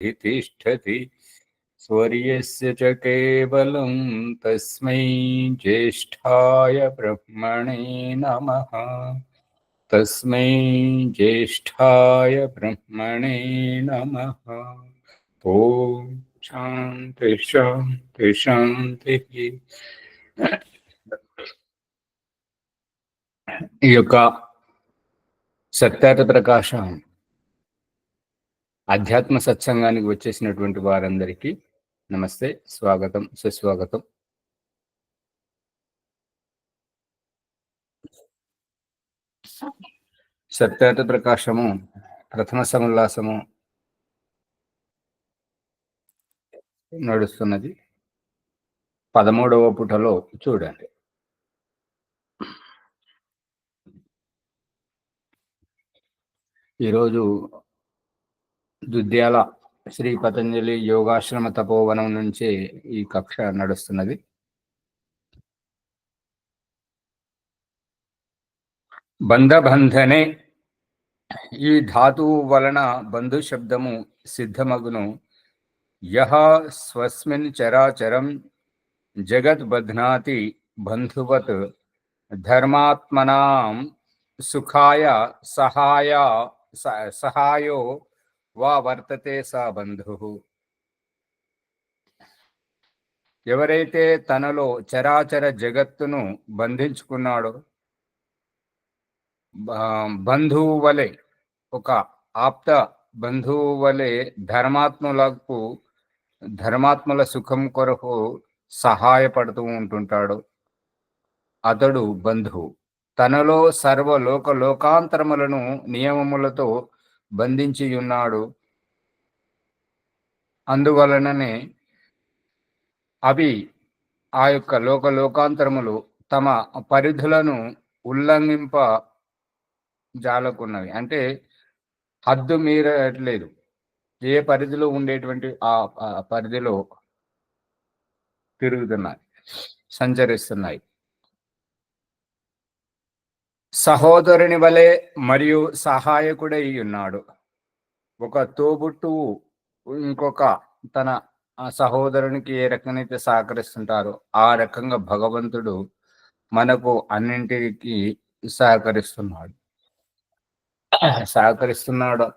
तिष्ठति स्वर्यस्य च केवलं तस्मै ज्येष्ठाय ब्रह्मणे नमः। तस्मै ज्येष्ठाय ब्रह्मणे नमः। ओम शांति शांति शांति। ఈ యొక్క సత్యార్థ ప్రకాశం అధ్యాత్మ సత్సంగానికి వచ్చేసినటువంటి వారందరికీ నమస్తే, స్వాగతం, సుస్వాగతం. సత్యార్థ ప్రకాశము ప్రథమ సముల్లాసము నడుస్తున్నది. 13వ పుటలో చూడండి. ఈరోజు దుద్యాల శ్రీ పతంజలి యోగాశ్రమ తపోవనం నుంచి ఈ కక్ష నడుస్తున్నది. బంధబంధనే ఈ ధాతువు వలన బంధు శబ్దము సిద్ధమగును. యహ స్వస్మిన్ చరాచరం జగత్ బధ్నాతి బంధువత్ ధర్మాత్మనాం సుఖాయ సహాయో వా వర్తతే సా బంధు. ఎవరైతే తనలో చరాచర జగత్తును బంధించుకున్నాడో, బంధువు వలె, ఒక ఆప్త బంధువు వలె ధర్మాత్ముల సుఖం కొరకు సహాయపడుతూ ఉంటుంటాడు, అతడు బంధువు. తనలో సర్వ లోకాంతరములను నియమములతో బంధించి ఉన్నాడు. అందువలననే అవి ఆ యొక్క లోకాంతరములు తమ పరిధులను ఉల్లంఘింప జాలకున్నవి. అంటే హద్దు మీరట్లేదు. ఏ పరిధిలో ఉండేటువంటి ఆ పరిధిలో తిరుగుతున్నాయి, సంచరిస్తున్నాయి. సహోదరుని వలె మరియు సహాయకుడై ఉన్నాడు. ఒక తోబుట్టువు ఇంకొక తన సహోదరునికి ఏ రకంగా సహకరిస్తుంటారో ఆ రకంగా భగవంతుడు మనకు అన్నింటికి సహకరిస్తున్నాడు. సహకరిస్తున్నాడా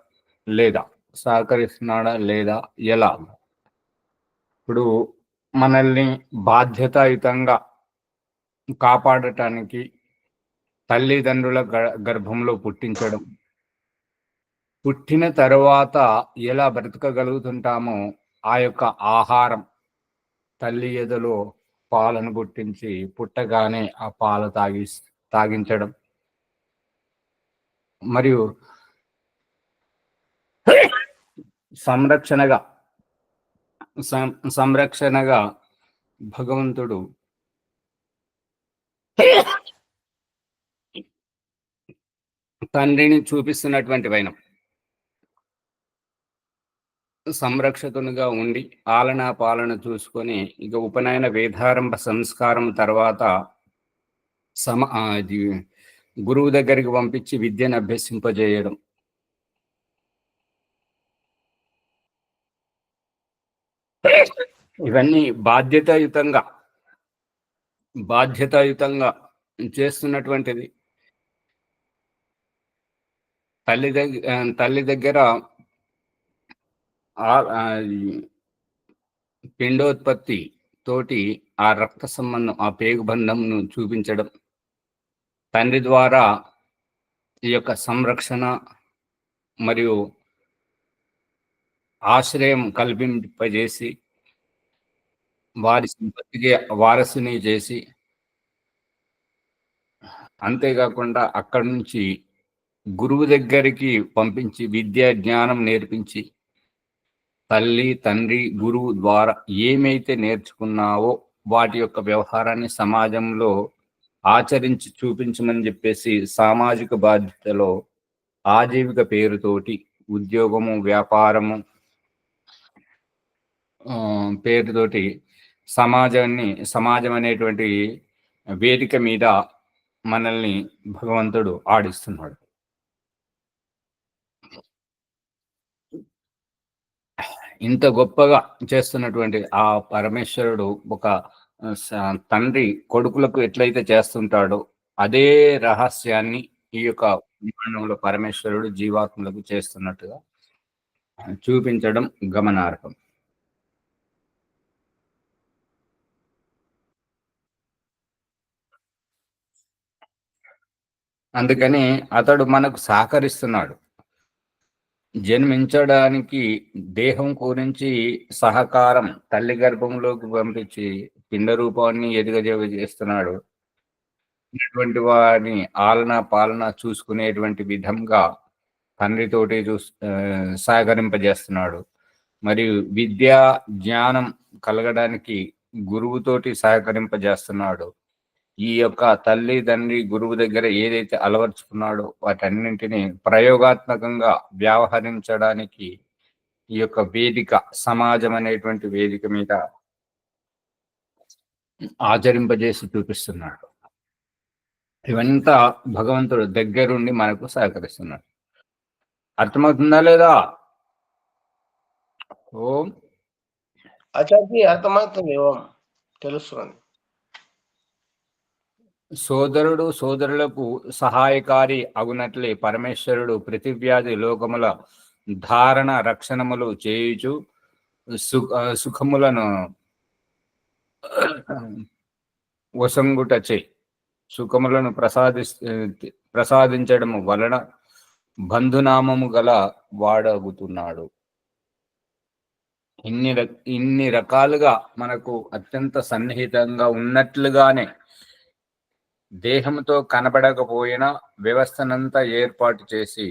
లేదా ఎలా? ఇప్పుడు మనల్ని బాధ్యతాయుతంగా కాపాడటానికి తల్లిదండ్రుల గర్భంలో పుట్టించడం, పుట్టిన తర్వాత ఎలా బ్రతకగలుగుతుంటామో ఆ యొక్క ఆహారం, తల్లి ఎదలో పాలను పుట్టించి పుట్టగానే ఆ పాలు తాగించడం, మరియు సంరక్షణగా భగవంతుడు తండ్రిని చూపిస్తున్నటువంటి వైనం, సంరక్షకునిగా ఉండి ఆలనా పాలన చూసుకొని ఇక ఉపనయన వేదారంభ సంస్కారం తర్వాత గురువు దగ్గరికి పంపించి విద్యను అభ్యసింపజేయడం. ఇవన్నీ బాధ్యతాయుతంగా చేస్తున్నటువంటిది. తల్లి దగ్గర పిండోత్పత్తి తోటి ఆ రక్త సంబంధం, ఆ పేగుబంధంను చూపించడం, తండ్రి ద్వారా ఈ యొక్క సంరక్షణ మరియు ఆశ్రయం కల్పింపజేసి వారి సంపత్తికి వారసుని చేసి, అంతేకాకుండా అక్కడి నుంచి గురువు దగ్గరికి పంపించి విద్యా జ్ఞానం నేర్పించి, తల్లి తండ్రి గురువు ద్వారా ఏమైతే నేర్చుకున్నావో వాటి యొక్క వ్యవహారాన్ని సమాజంలో ఆచరించి చూపించమని చెప్పేసి సామాజిక బాధ్యతలో ఆజీవిక పేరుతోటి ఉద్యోగము, వ్యాపారము పేరుతోటి సమాజం అనేటువంటి వేదిక మీద మనల్ని భగవంతుడు ఆడిస్తున్నాడు. ఇంత గొప్పగా చేస్తున్నటువంటి ఆ పరమేశ్వరుడు ఒక తండ్రి కొడుకులకు ఎట్లయితే చేస్తుంటాడో అదే రహస్యాన్ని ఈ యొక్క బ్రహ్మాండంలో పరమేశ్వరుడు జీవాత్మలకు చేస్తున్నట్టుగా చూపించడం గమనార్హం. అందుకని అతడు మనకు సహకరిస్తున్నాడు. జన్మించడానికి దేహం గురించి సహకారం తల్లి గర్భంలోకి పంపించి పిండ రూపాన్ని చేస్తున్నాడు. ఇటువంటి వారిని ఆలన పాలన చూసుకునేటువంటి విధంగా తండ్రితోటి సహకరింపజేస్తున్నాడు. మరియు విద్యా జ్ఞానం కలగడానికి గురువుతోటి సహకరింపజేస్తున్నాడు. ఈ యొక్క తల్లి తండ్రి గురువు దగ్గర ఏదైతే అలవర్చుకున్నాడో వాటన్నింటినీ ప్రయోగాత్మకంగా వ్యవహరించడానికి ఈ యొక్క వేదిక, సమాజం అనేటువంటి వేదిక మీద ఆచరింపజేసి చూపిస్తున్నాడు. ఇవంతా భగవంతుడు దగ్గరుండి మనకు సహకరిస్తున్నాడు. అర్థమవుతుందా లేదా? ఓం ఆచార్య అర్థమవుతుంది. ఓం తెలుస్తుంది. సోదరుడు సోదరులకు సహాయకారి అగునట్లే పరమేశ్వరుడు ప్రతివ్యాధి లోకముల ధారణ రక్షణములు చేయుచు సుఖములను వసంగుటచే సుఖములను ప్రసాదించడము వలన బంధునామము గల వాడగుతున్నాడు. ఇన్ని రకాలుగా మనకు అత్యంత సన్నిహితంగా ఉన్నట్లుగానే దేహంతో కనబడకపోయినా వ్యవస్థనంతా ఏర్పాటు చేసి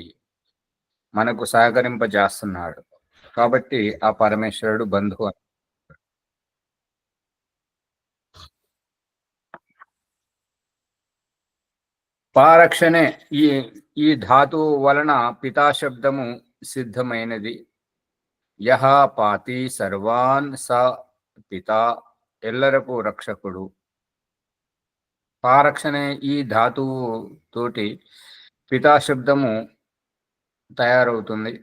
మనకు సహకరింపజేస్తున్నాడు. కాబట్టి ఆ పరమేశ్వరుడు బంధువు. పారక్షణే ఈ ధాతువు వలన పితాశబ్దము సిద్ధమైనది. యహ పాతి సర్వాన్ స పితా, ఎల్లరకు రక్షకుడు. పారక్షణే ఈ ధాతువు తోటి పితాశబ్దము తయారవుతుంది.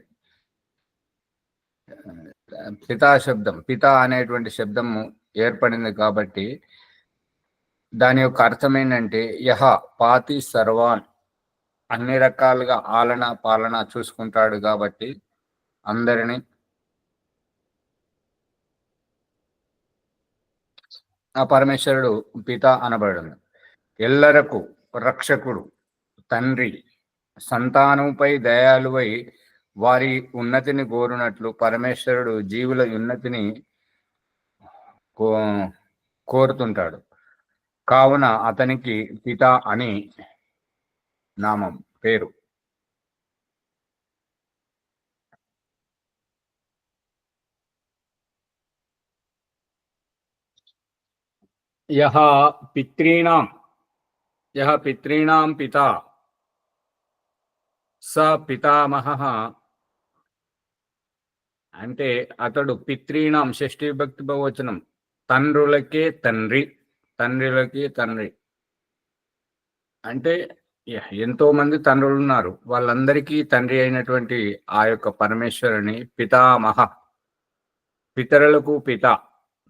పితాశబ్దం, పిత అనేటువంటి శబ్దము ఏర్పడింది కాబట్టి దాని యొక్క అర్థం ఏంటంటే యహ పాతి సర్వాన్, అన్ని రకాలుగా ఆలన పాలన చూసుకుంటాడు కాబట్టి అందరినీ. ఆ పరమేశ్వరుడు పిత అనబడింది. ఎల్లరకు రక్షకుడు, తండ్రి, సంతానంపై దయాలువై వారి ఉన్నతిని కోరునట్లు పరమేశ్వరుడు జీవుల ఉన్నతిని కోరుతుంటాడు. కావున అతనికి పిత అని నామం, పేరు. యహ పితॄణాం పితా స పితామహః అంటే అతడు పితॄణాం షష్ఠీ విభక్తి బహువచనం, తండ్రులకే తండ్రి, తండ్రులకి తండ్రి. అంటే ఎంతో మంది తండ్రులు ఉన్నారు, వాళ్ళందరికీ తండ్రి అయినటువంటి ఆ యొక్క పరమేశ్వరుని పితామహ, పితరులకు పిత,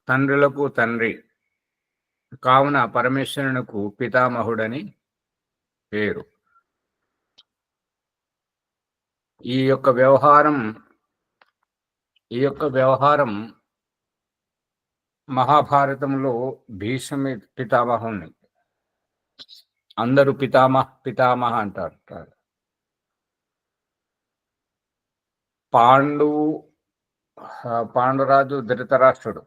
తండ్రులకు తండ్రి. కావున పరమేశ్వరునకు పితామహుడని పేరు. ఈ యొక్క వ్యవహారం మహాభారతంలో భీష్మ పితామహుని అందరూ పితామహ అంటారు. పాండురాజు ధృతరాష్ట్రుడు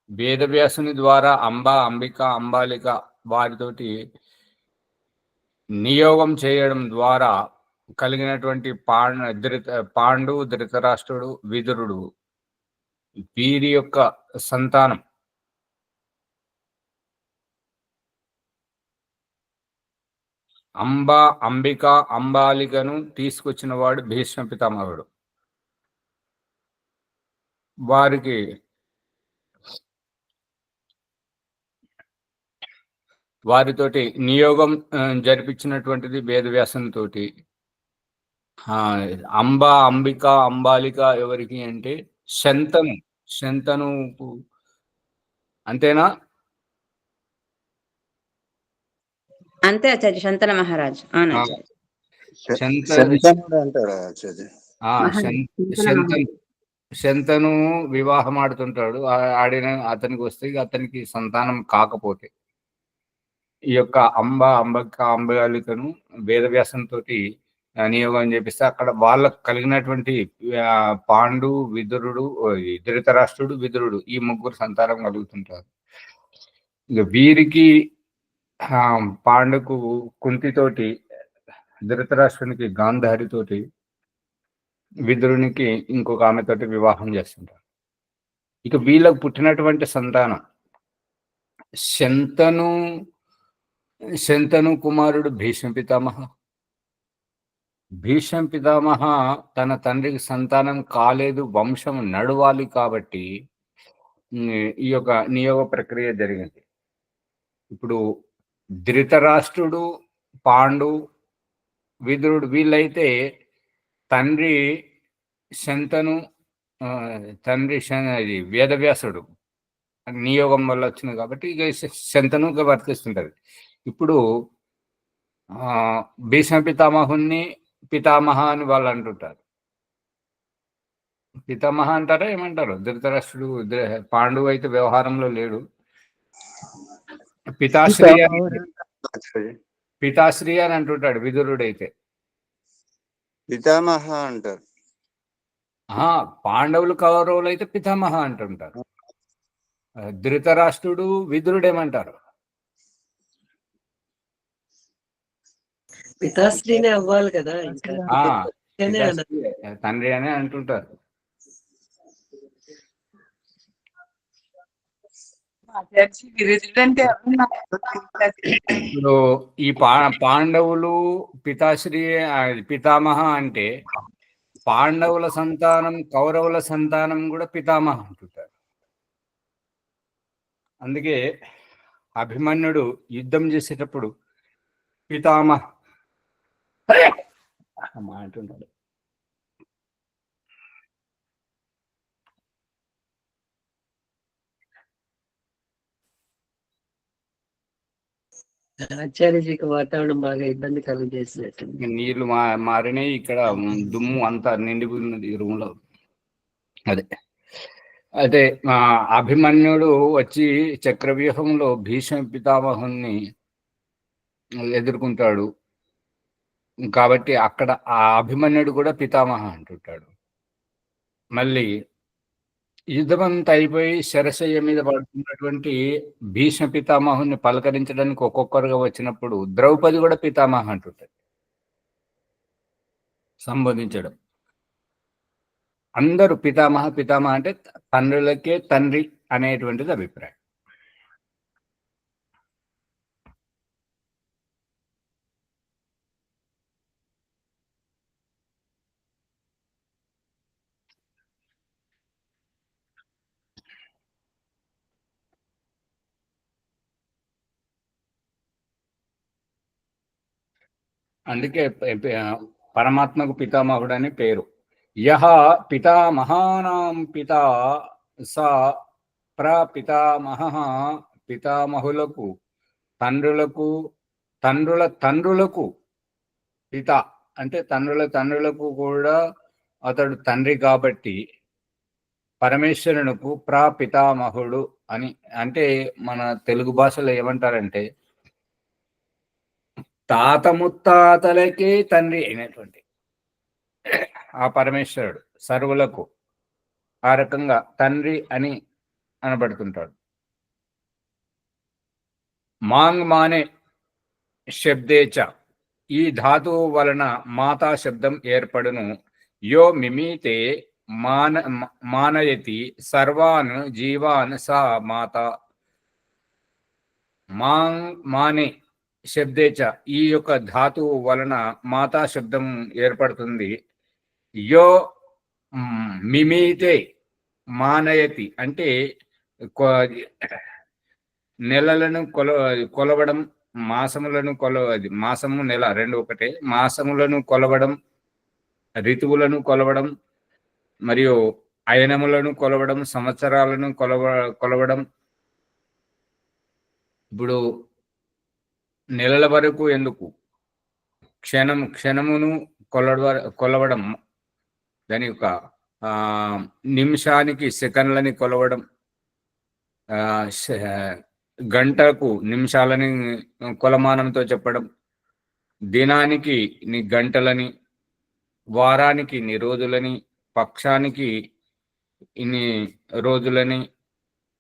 వేదవ్యాసుని ద్వారా అంబిక, అంబాలిక వారితోటి నియోగం చేయడం ద్వారా కలిగినటువంటి పాండు, ధృతరాష్ట్రుడు, విదురుడు, వీరి యొక్క సంతానం. అంబిక, అంబాలికను తీసుకొచ్చిన వాడు భీష్మ పితామహుడు. వారితోటి నియోగం జరిపించినటువంటిది వేదవ్యాసంతోటి. అంబ, అంబిక, అంబాలిక ఎవరికి అంటే శంతను. శంతనుకు అంతేనా? అంతే ఆచార్య, శంతన మహారాజ్. అవును ఆ! ఆచార్య. శంతనుడు అంటారు ఆచార్య. మహారాజ్, శంతన శంతను మహారాజ్. శంతను వివాహం ఆడుతుంటాడు. ఆడిన అతనికి వస్తే ఇక అతనికి సంతానం కాకపోతే ఈ యొక్క అంబాలికను వేదవ్యాసంతో నియోగం చేపిస్తే అక్కడ వాళ్ళకు కలిగినటువంటి పాండు, విదురుడు, ధృతరాష్ట్రుడు, విదురుడు ఈ ముగ్గురు సంతానం కలుగుతుంటారు. ఇక వీరికి పాండుకు కుంతితోటి, ధృతరాష్ట్రునికి గాంధారితోటి, విదురునికి ఇంకొక ఆమెతోటి వివాహం చేస్తుంటారు. ఇక వీళ్ళకు పుట్టినటువంటి సంతానం శంతను కుమారుడు భీష్మ పితామహ. భీష్మ పితామహ తన తండ్రికి సంతానం కాలేదు, వంశం నడవాలి కాబట్టి ఈ యొక్క నియోగ ప్రక్రియ జరిగింది. ఇప్పుడు ధృతరాష్ట్రుడు, పాండు, విదురుడు వీళ్ళైతే తండ్రి శంతను, తండ్రి వేదవ్యాసుడు నియోగం వల్ల వచ్చింది కాబట్టి ఇక శంతనుగా వర్తిస్తుంటది. ఇప్పుడు భీష్మ పితామహుని పితామహ అని వాళ్ళు అంటుంటారు. పితామహ అంటారా ఏమంటారు? ధృతరాష్ట్రుడు, పాండువు అయితే వ్యవహారంలో లేడు. పితాశ్రీ అని అంటుంటాడు విదురుడైతే. పితామహ అంటారు. పాండవులు కౌరవులు అయితే పితామహ అంటుంటారు. ధృతరాష్ట్రుడు, విదురుడు ఏమంటారు? పితాశ్రీనే అవ్వాలి కదా, ఇంకా తండ్రి అనే అంటుంటారు. ఇప్పుడు ఈ పాండవులు పితాశ్రీ పితామహ అంటే పాండవుల సంతానం, కౌరవుల సంతానం కూడా పితామహ అంటుంటారు. అందుకే అభిమన్యుడు యుద్ధం చేసేటప్పుడు పితామహ అంటున్నాడు. ఆచార్యజీకి వాతావరణం బాగా ఇబ్బంది కలుగజేసినట్టు. నీళ్లు మారినాయి, ఇక్కడ దుమ్ము అంతా నిండిపోయినది రూమ్ లో. అదే అభిమన్యుడు వచ్చి చక్రవ్యూహంలో భీష్మ పితామహుని ఎదుర్కొంటాడు కాబట్టి అక్కడ ఆ అభిమన్యుడు కూడా పితామహ అంటుంటాడు. మళ్ళీ యుద్ధమంతా అయిపోయి శరశయ్య మీద పడుతున్నటువంటి భీష్మ పితామహుని పలకరించడానికి ఒక్కొక్కరుగా వచ్చినప్పుడు ద్రౌపది కూడా పితామహ అంటుంటది సంబోధించడం. అందరూ పితామహ పితామహ అంటే తండ్రులకే తండ్రి అనేటువంటిది అభిప్రాయం. అందుకే పరమాత్మకు పితామహుడు అని పేరు. యహ పితామహానాం పితా స ప్రపితామహ. పితామహులకు, తండ్రులకు, తండ్రుల తండ్రులకు పిత అంటే తండ్రుల తండ్రులకు కూడా అతడు తండ్రి కాబట్టి పరమేశ్వరునికి ప్రపితామహుడు అని. అంటే మన తెలుగు భాషలో ఏమంటారంటే తాత ముత్తాతలకే తండ్రి అయినటువంటి ఆ పరమేశ్వరుడు సర్వులకు ఆ రకంగా తండ్రి అని అనబడుతుంటాడు. మాంగ్ మానే శబ్దేచ, ఈ ధాతువు వలన మాతా శబ్దం ఏర్పడును. యో మిమీతే మానయతి సర్వాన్ జీవాన్ సా మాత. మాంగ్ మానే శబ్దేచ, ఈ యొక్క ధాతువు వలన మాతా శబ్దం ఏర్పడుతుంది. యో మిమీతే మానయతి అంటే నెలలను కొలవడం, మాసములను మాసము నెల రెండు ఒకటే, మాసములను కొలవడం, ఋతువులను కొలవడం, మరియు అయనములను కొలవడం, సంవత్సరాలను కొలవడం. ఇప్పుడు నెలల వరకు ఎందుకు, క్షణమును కొలవడం, దాని యొక్క నిమిషానికి సెకండ్లని కొలవడం, గంటకు నిమిషాలని కొలమానంతో చెప్పడం, దినానికి ని గంటలని, వారానికి ఇన్ని రోజులని, పక్షానికి ఇన్ని రోజులని,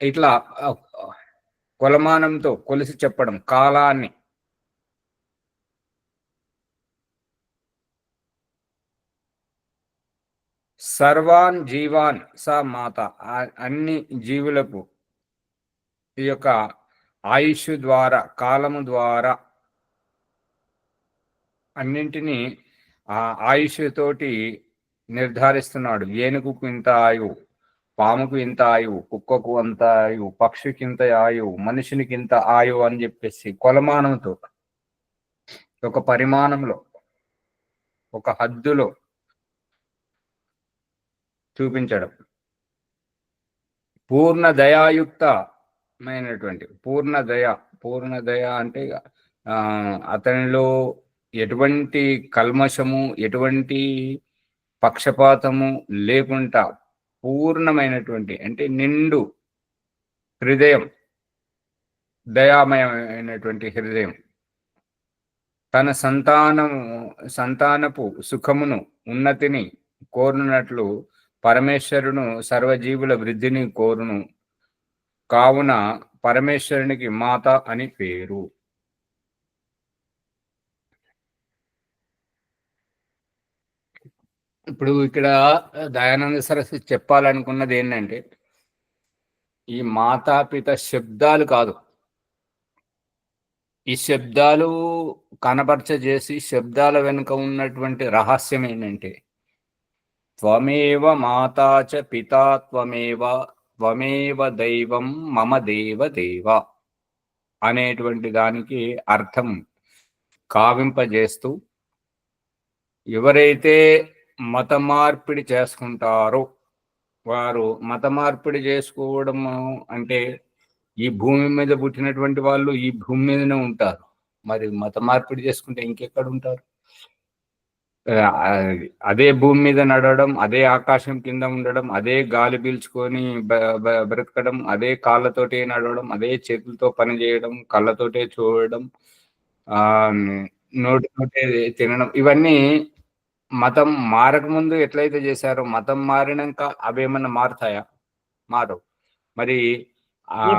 ఇట్లా కొలమానంతో కొలిసి చెప్పడం కాలాన్ని. సర్వాన్ జీవాన్ స మాత, అన్ని జీవులకు ఈ యొక్క ఆయుష్ ద్వారా, కాలము ద్వారా అన్నింటినీ ఆ ఆయుష్ తోటి నిర్ధారిస్తున్నాడు. ఏనుగుకు ఇంత ఆయువు, పాముకు ఇంత ఆయువు, కుక్కకు అంత ఆయువు, పక్షికి ఇంత ఆయువు, మనుషునికి ఇంత ఆయువు అని చెప్పేసి కొలమానంతో, ఒక పరిమాణంలో, ఒక హద్దులో చూపించడం. పూర్ణ దయాయుక్తమైనటువంటి పూర్ణ దయ అంటే అతనిలో ఎటువంటి కల్మషము, ఎటువంటి పక్షపాతము లేకుండా పూర్ణమైనటువంటి, అంటే నిండు హృదయం, దయామయమైనటువంటి హృదయం, తన సంతానపు సుఖమును, ఉన్నతిని కోరునట్లు పరమేశ్వరును సర్వజీవుల వృద్ధిని కోరును. కావున పరమేశ్వరునికి మాత అని పేరు. ఇప్పుడు ఇక్కడ దయానంద సరస్వతి చెప్పాలనుకున్నది ఏంటంటే, ఈ మాతాపిత శబ్దాలు కాదు, ఈ శబ్దాలు కనపరచజేసి శబ్దాల వెనుక ఉన్నటువంటి రహస్యం ఏంటంటే, త్వమేవ మాతా చ పితా త్వమేవ దైవం మమ దేవ అనేటువంటి దానికి అర్థం కావింపజేస్తూ, ఎవరైతే మత మార్పిడి చేసుకుంటారో వారు, మత మార్పిడి చేసుకోవడం అంటే ఈ భూమి మీద పుట్టినటువంటి వాళ్ళు ఈ భూమి మీదనే ఉంటారు. మరి మత మార్పిడి చేసుకుంటే ఇంకెక్కడ ఉంటారు? అదే భూమి మీద నడవడం, అదే ఆకాశం కింద ఉండడం, అదే గాలి పీల్చుకొని బ్రతకడం, అదే కాళ్ళతోటే నడవడం, అదే చేతులతో పని చేయడం, కళ్ళతోటే చూడడం, నోటితోటే తినడం, ఇవన్నీ మతం మారకముందు ఎట్లయితే చేశారో మతం మారినాక అవేమన్నా మారుతాయా? మారవు. మరి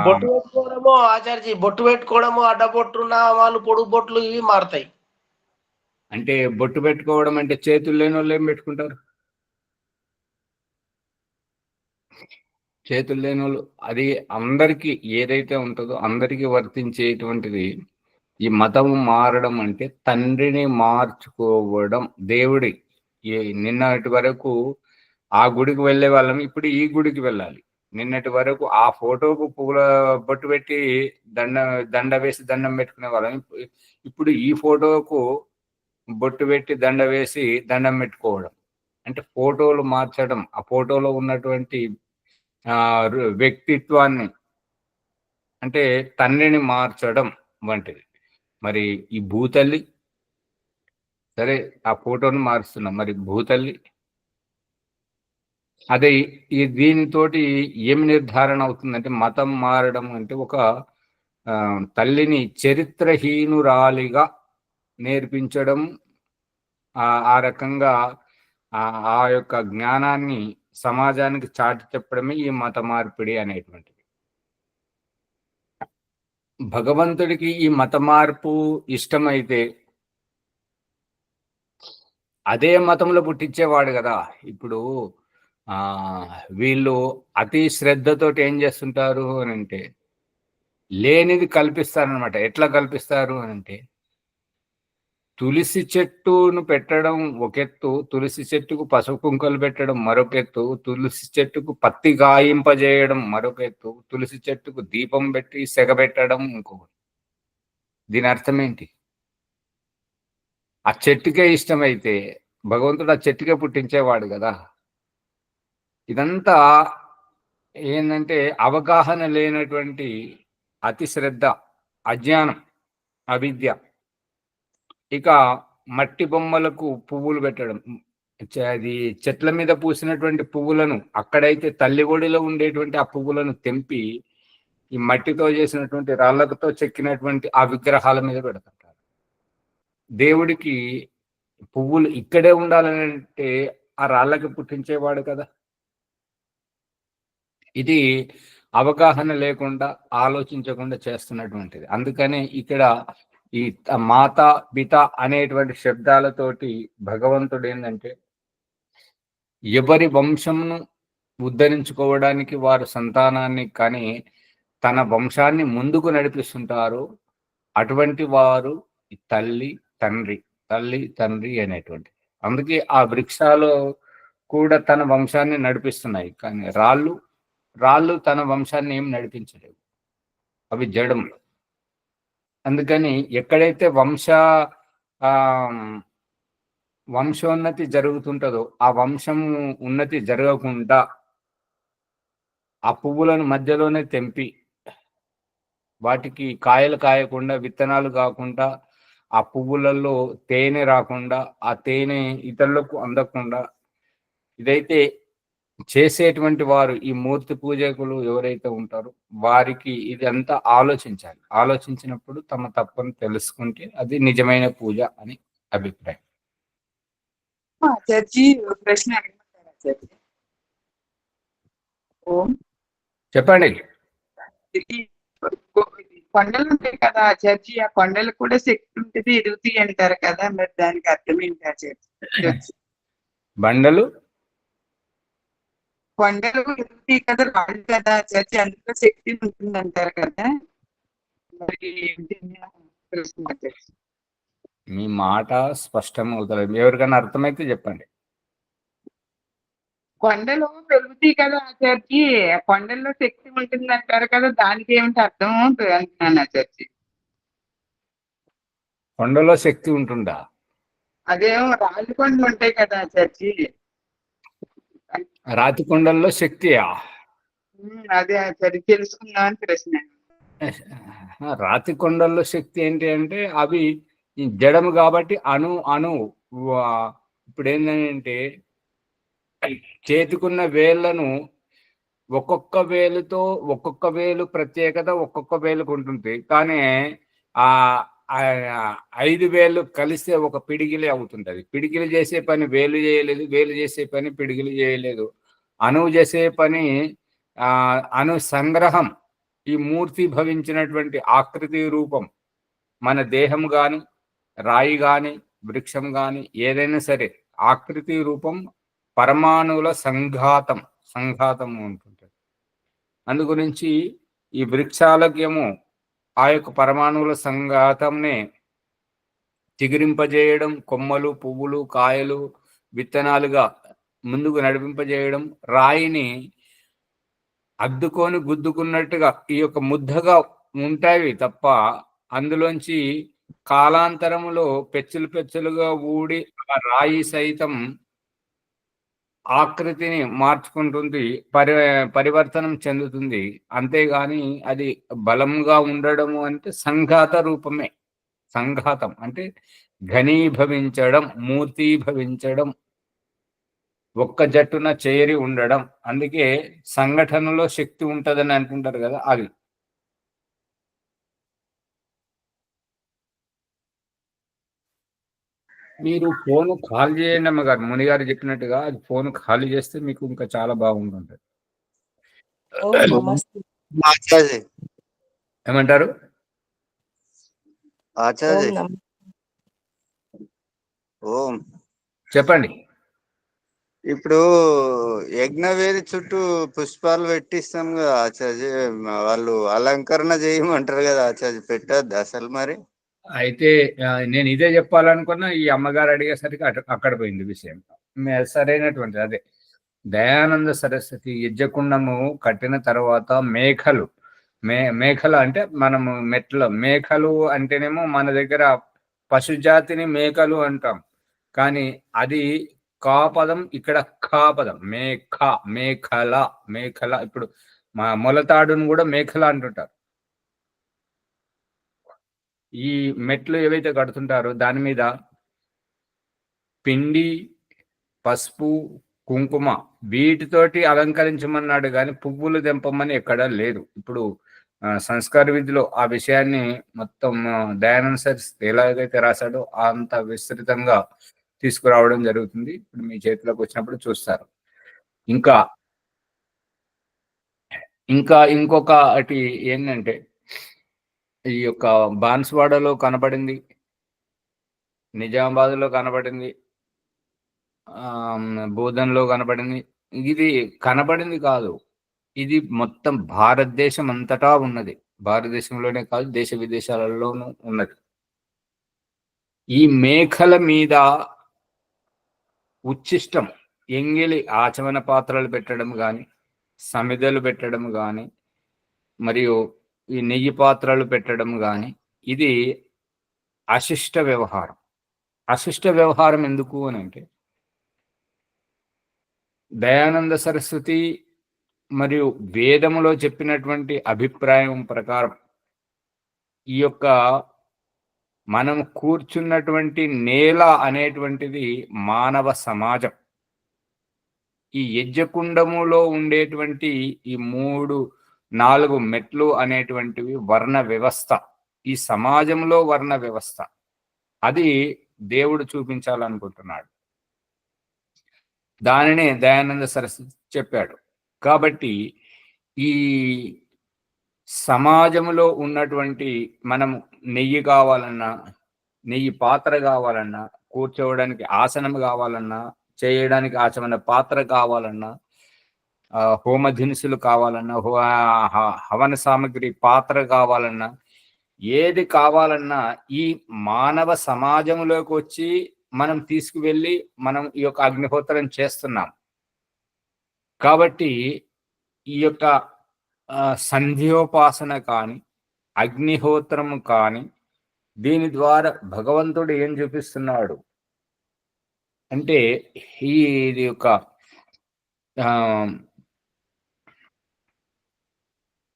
బొట్టు పెట్టుకోవడము, ఆచార్య బొట్టు పెట్టుకోవడము, అడ్డబొట్టున్న వాళ్ళు పొడుగు బొట్లు ఇవి మారుతాయి. అంటే బొట్టు పెట్టుకోవడం అంటే చేతులు లేని వాళ్ళు ఏం పెట్టుకుంటారు? చేతులు లేని వాళ్ళు, అది అందరికీ ఏదైతే ఉంటుందో అందరికీ వర్తించేటువంటిది. ఈ మతం మారడం అంటే తండ్రిని మార్చుకోవడం. దేవుడి నిన్నటి వరకు ఆ గుడికి వెళ్ళే వాళ్ళం, ఇప్పుడు ఈ గుడికి వెళ్ళాలి. నిన్నటి వరకు ఆ ఫోటోకు పూల బొట్టు పెట్టి దండ వేసి దండం పెట్టుకునే వాళ్ళం, ఇప్పుడు ఈ ఫోటోకు బొట్టు పెట్టి దండ వేసి దండం పెట్టుకోవడం. అంటే ఫోటోలు మార్చడం, ఆ ఫోటోలో ఉన్నటువంటి వ్యక్తిత్వాన్ని, అంటే తండ్రిని మార్చడం వంటిది. మరి ఈ భూతల్లి, సరే ఆ ఫోటోను మారుస్తున్నాం, మరి భూతల్లి అదే దీనితోటి ఏమి నిర్ధారణ అవుతుందంటే, మతం మారడం అంటే ఒక తల్లిని చరిత్రహీనురాలిగా నేర్పించడం, ఆ రకంగా ఆ యొక్క జ్ఞానాన్ని సమాజానికి చాటి చెప్పడమే ఈ మత మార్పిడి అనేటువంటిది. భగవంతుడికి ఈ మత మార్పు ఇష్టమైతే అదే మతంలో పుట్టించేవాడు కదా. ఇప్పుడు వీళ్ళు అతి శ్రద్ధతోటి ఏం చేస్తుంటారు అని అంటే, లేనిది కల్పిస్తారనమాట. ఎట్లా కల్పిస్తారు అని అంటే, తులసి చెట్టును పెట్టడం ఒక ఎత్తు, తులసి చెట్టుకు పసుపు కుంకలు పెట్టడం మరొక ఎత్తు, తులసి చెట్టుకు పత్తి గాయింపజేయడం మరొక ఎత్తు, తులసి చెట్టుకు దీపం పెట్టి సెగబెట్టడం ఇంకొకటి. దీని అర్థం ఏంటి? ఆ చెట్టుకే ఇష్టమైతే భగవంతుడు ఆ చెట్టుకే పుట్టించేవాడు కదా. ఇదంతా ఏంటంటే అవగాహన లేనటువంటి అతి శ్రద్ధ, అజ్ఞానం, అవిద్య. ఇక మట్టి బొమ్మలకు పువ్వులు పెట్టడం, అది చెట్ల మీద పూసినటువంటి పువ్వులను, అక్కడైతే తల్లి ఒడిలో ఉండేటువంటి ఆ పువ్వులను తెంపి ఈ మట్టితో చేసినటువంటి రాళ్ళతో చెక్కినటువంటి ఆ విగ్రహాల మీద పెడుతుంటారు. దేవుడికి పువ్వులు ఇక్కడే ఉండాలని అంటే ఆ రాళ్ళకి పుట్టించేవాడు కదా. ఇది అవగాహన లేకుండా, ఆలోచించకుండా చేస్తున్నటువంటిది. అందుకనే ఇక్కడ ఈ మాత పిత అనేటువంటి శబ్దాలతోటి భగవంతుడు ఏంటంటే ఎవరి వంశంను ఉద్ధరించుకోవడానికి వారు సంతానాన్ని కానీ తన వంశాన్ని ముందుకు నడిపిస్తుంటారు. అటువంటి వారు తల్లి తండ్రి అనేటువంటి. అందుకే ఆ వృక్షాలు కూడా తన వంశాన్ని నడిపిస్తున్నాయి, కానీ రాళ్ళు తన వంశాన్ని ఏం నడిపించలేవు, అవి జడములు. అందుకని ఎక్కడైతే వంశోన్నతి జరుగుతుంటుందో ఆ వంశం ఉన్నతి జరగకుండా ఆ పువ్వులను మధ్యలోనే తెంపి వాటికి కాయలు కాయకుండా, విత్తనాలు కాకుండా, ఆ పువ్వులలో తేనె రాకుండా, ఆ తేనె ఇతరులకు అందకుండా, ఇదైతే చేసేటువంటి వారు ఈ మూర్తి పూజకులు ఎవరైతే ఉంటారో వారికి ఇది అంతా ఆలోచించాలి. ఆలోచించినప్పుడు తమ తప్పును తెలుసుకుంటే అది నిజమైన పూజ అని అభిప్రాయం. చర్చి ప్రశ్న అడగమంటారా చర్చి? ఓం చెప్పండి. కొండలు ఉంటాయి కదా చర్చి, ఆ కొండలు కూడా శక్తి ఉంటుంది, ఎదుగుతాయి అంటారు కదా, మరి దానికి అర్థం ఏంటి? చర్చి బండలు కొండలు ఎదుగుతాయి కదా, రాళ్ళు కదా, చర్చి అందులో శక్తి ఉంటుంది అంటారు కదా, మరి ఏంటి ప్రశ్న చర్చి? మీ మాట స్పష్టం అవుతలేదు, ఎవరికైనా అర్థమైతే చెప్పండి. కొండలు పెరుగుతాయి కదా చర్చి, కొండల్లో శక్తి ఉంటుంది అంటారు కదా, దానికి ఏమిటి అర్థం అంటున్నాను చర్చి. కొండలో శక్తి ఉంటుందా? అదేమో రాళ్ళు కొండలు ఉంటాయి కదా చర్చి, రాతి కొండల్లో శక్తియా? అదే చర్చి తెలుసుకుందామని ప్రశ్న. రాతి కొండల్లో శక్తి ఏంటి అంటే అవి జడము కాబట్టి అణు ఇప్పుడు ఏంటంటే చేతికున్న వేళ్లను ఒక్కొక్క వేలు ప్రత్యేకత ఒక్కొక్క వేలుకు ఉంటుంది, కానీ ఆ 5 వేలు కలిస్తే ఒక పిడిగిలి అవుతుంటది. పిడిగిలి చేసే పని వేలు చేయలేదు, వేలు చేసే పని పిడిగిలి చేయలేదు. అణువు చేసే పని అణు సంగ్రహం. ఈ మూర్తి భవించినటువంటి ఆకృతి రూపం మన దేహం గాని, రాయి గాని, వృక్షం గాని, ఏదైనా సరే ఆకృతి రూపం పరమాణువుల సంఘాతం ఉంటుంటుంది. అందు గురించి ఈ వృక్షాలకేమో ఆ యొక్క పరమాణువుల సంఘాతంనే చిగురింపజేయడం, కొమ్మలు, పువ్వులు, కాయలు, విత్తనాలుగా ముందుకు నడిపింపజేయడం, రాయిని అద్దుకొని గుద్దుకున్నట్టుగా ఈ యొక్క ముద్దగా ఉంటాయి తప్ప అందులోంచి కాలాంతరములో పెచ్చులుగా ఊడి ఆ రాయి సైతం ఆకృతిని మార్చుకుంటుంది, పరివర్తనం చెందుతుంది. అంతేగాని అది బలంగా ఉండడము అంటే సంఘాత రూపమే. సంఘాతం అంటే ఘనీభవించడం, మూర్తీభవించడం, ఒక్క జట్టున చేరి ఉండడం. అందుకే సంఘటనలో శక్తి ఉంటుందని అంటుంటారు కదా, అది. మీరు ఫోన్ ఖాళీ చేయండి అమ్మగారు, మునిగారు చెప్పినట్టుగా అది ఫోన్ ఖాళీ చేస్తే మీకు ఇంకా చాలా బాగుంటుంది. ఏమంటారు ఆచార్య? ఓం చెప్పండి. ఇప్పుడు యజ్ఞవేది చుట్టూ పుష్పాలు పెట్టిస్తాం కదా ఆచార్య, వాళ్ళు అలంకరణ చేయమంటారు కదా ఆచార్య, పెట్టద్దు అసలు మరి? అయితే నేను ఇదే చెప్పాలనుకున్నా, ఈ అమ్మగారు అడిగేసరికి అక్కడ పోయింది విషయం. సరైనటువంటి అదే దయానంద సరస్వతి యజ్ఞకుండము కట్టిన తర్వాత మేకలు అంటే మనము మేకలు అంటేనేమో మన దగ్గర పశుజాతిని మేకలు అంటాం. కానీ అది కా పదం, ఇక్కడ ఖా పదం. మేఖల. ఇప్పుడు మా మొలతాడును కూడా మేఖల అంటుంటారు. ఈ మెట్లు ఏవైతే కడుతుంటారో దాని మీద పిండి, పసుపు, కుంకుమ వీటితోటి అలంకరించమన్నాడు కానీ పువ్వులు తెంపమని ఎక్కడా లేదు. ఇప్పుడు సంస్కార విధిలో ఆ విషయాన్ని మొత్తం దయానంద సరస్వతి ఎలాగైతే రాశాడో అంత విస్తృతంగా తీసుకురావడం జరుగుతుంది. ఇప్పుడు మీ చేతిలోకి వచ్చినప్పుడు చూస్తారు. ఇంకా ఇంకొకటి ఏంటంటే, ఈ యొక్క బాన్స్వాడలో కనబడింది, నిజామాబాద్లో కనబడింది, బోధన్లో కనబడింది. ఇది కనబడింది కాదు, ఇది మొత్తం భారతదేశం అంతటా ఉన్నది. భారతదేశంలోనే కాదు, దేశ విదేశాలలోనూ ఉన్నది. ఈ మేఖల మీద ఉచ్ఛిష్టం, ఎంగిలి ఆచమన పాత్రలు పెట్టడం కానీ, సమిదలు పెట్టడం కానీ, మరియు ఈ నెయ్యి పాత్రలు పెట్టడం కానీ, ఇది అశిష్ట వ్యవహారం. అశిష్ట వ్యవహారం ఎందుకు అని అంటే, దయానంద సరస్వతి మరియు వేదములో చెప్పినటువంటి అభిప్రాయం ప్రకారం ఈ యొక్క మనం కూర్చున్నటువంటి నేల అనేటువంటిది మానవ సమాజం. ఈ యజ్ఞకుండములో ఉండేటువంటి ఈ 3-4 మెట్లు అనేటువంటివి వర్ణ వ్యవస్థ. ఈ సమాజంలో వర్ణ వ్యవస్థ అది దేవుడు చూపించాలనుకుంటున్నాడు. దానినే దయానంద సరస్వతి చెప్పాడు. కాబట్టి ఈ సమాజంలో ఉన్నటువంటి మనం నెయ్యి కావాలన్నా, నెయ్యి పాత్ర కావాలన్నా, కూర్చోవడానికి ఆసనం కావాలన్నా, చేయడానికి ఆచమన పాత్ర కావాలన్నా, హోమ దినుసులు కావాలన్నా, హవన సామగ్రి పాత్ర కావాలన్నా, ఏది కావాలన్నా ఈ మానవ సమాజంలోకి వచ్చి మనం తీసుకువెళ్ళి మనం ఈ యొక్క అగ్నిహోత్రం చేస్తున్నాం. కాబట్టి ఈ యొక్క సంధ్యోపాసన కానీ, అగ్నిహోత్రము కానీ, దీని ద్వారా భగవంతుడు ఏం చూపిస్తున్నాడు అంటే, ఇది యొక్క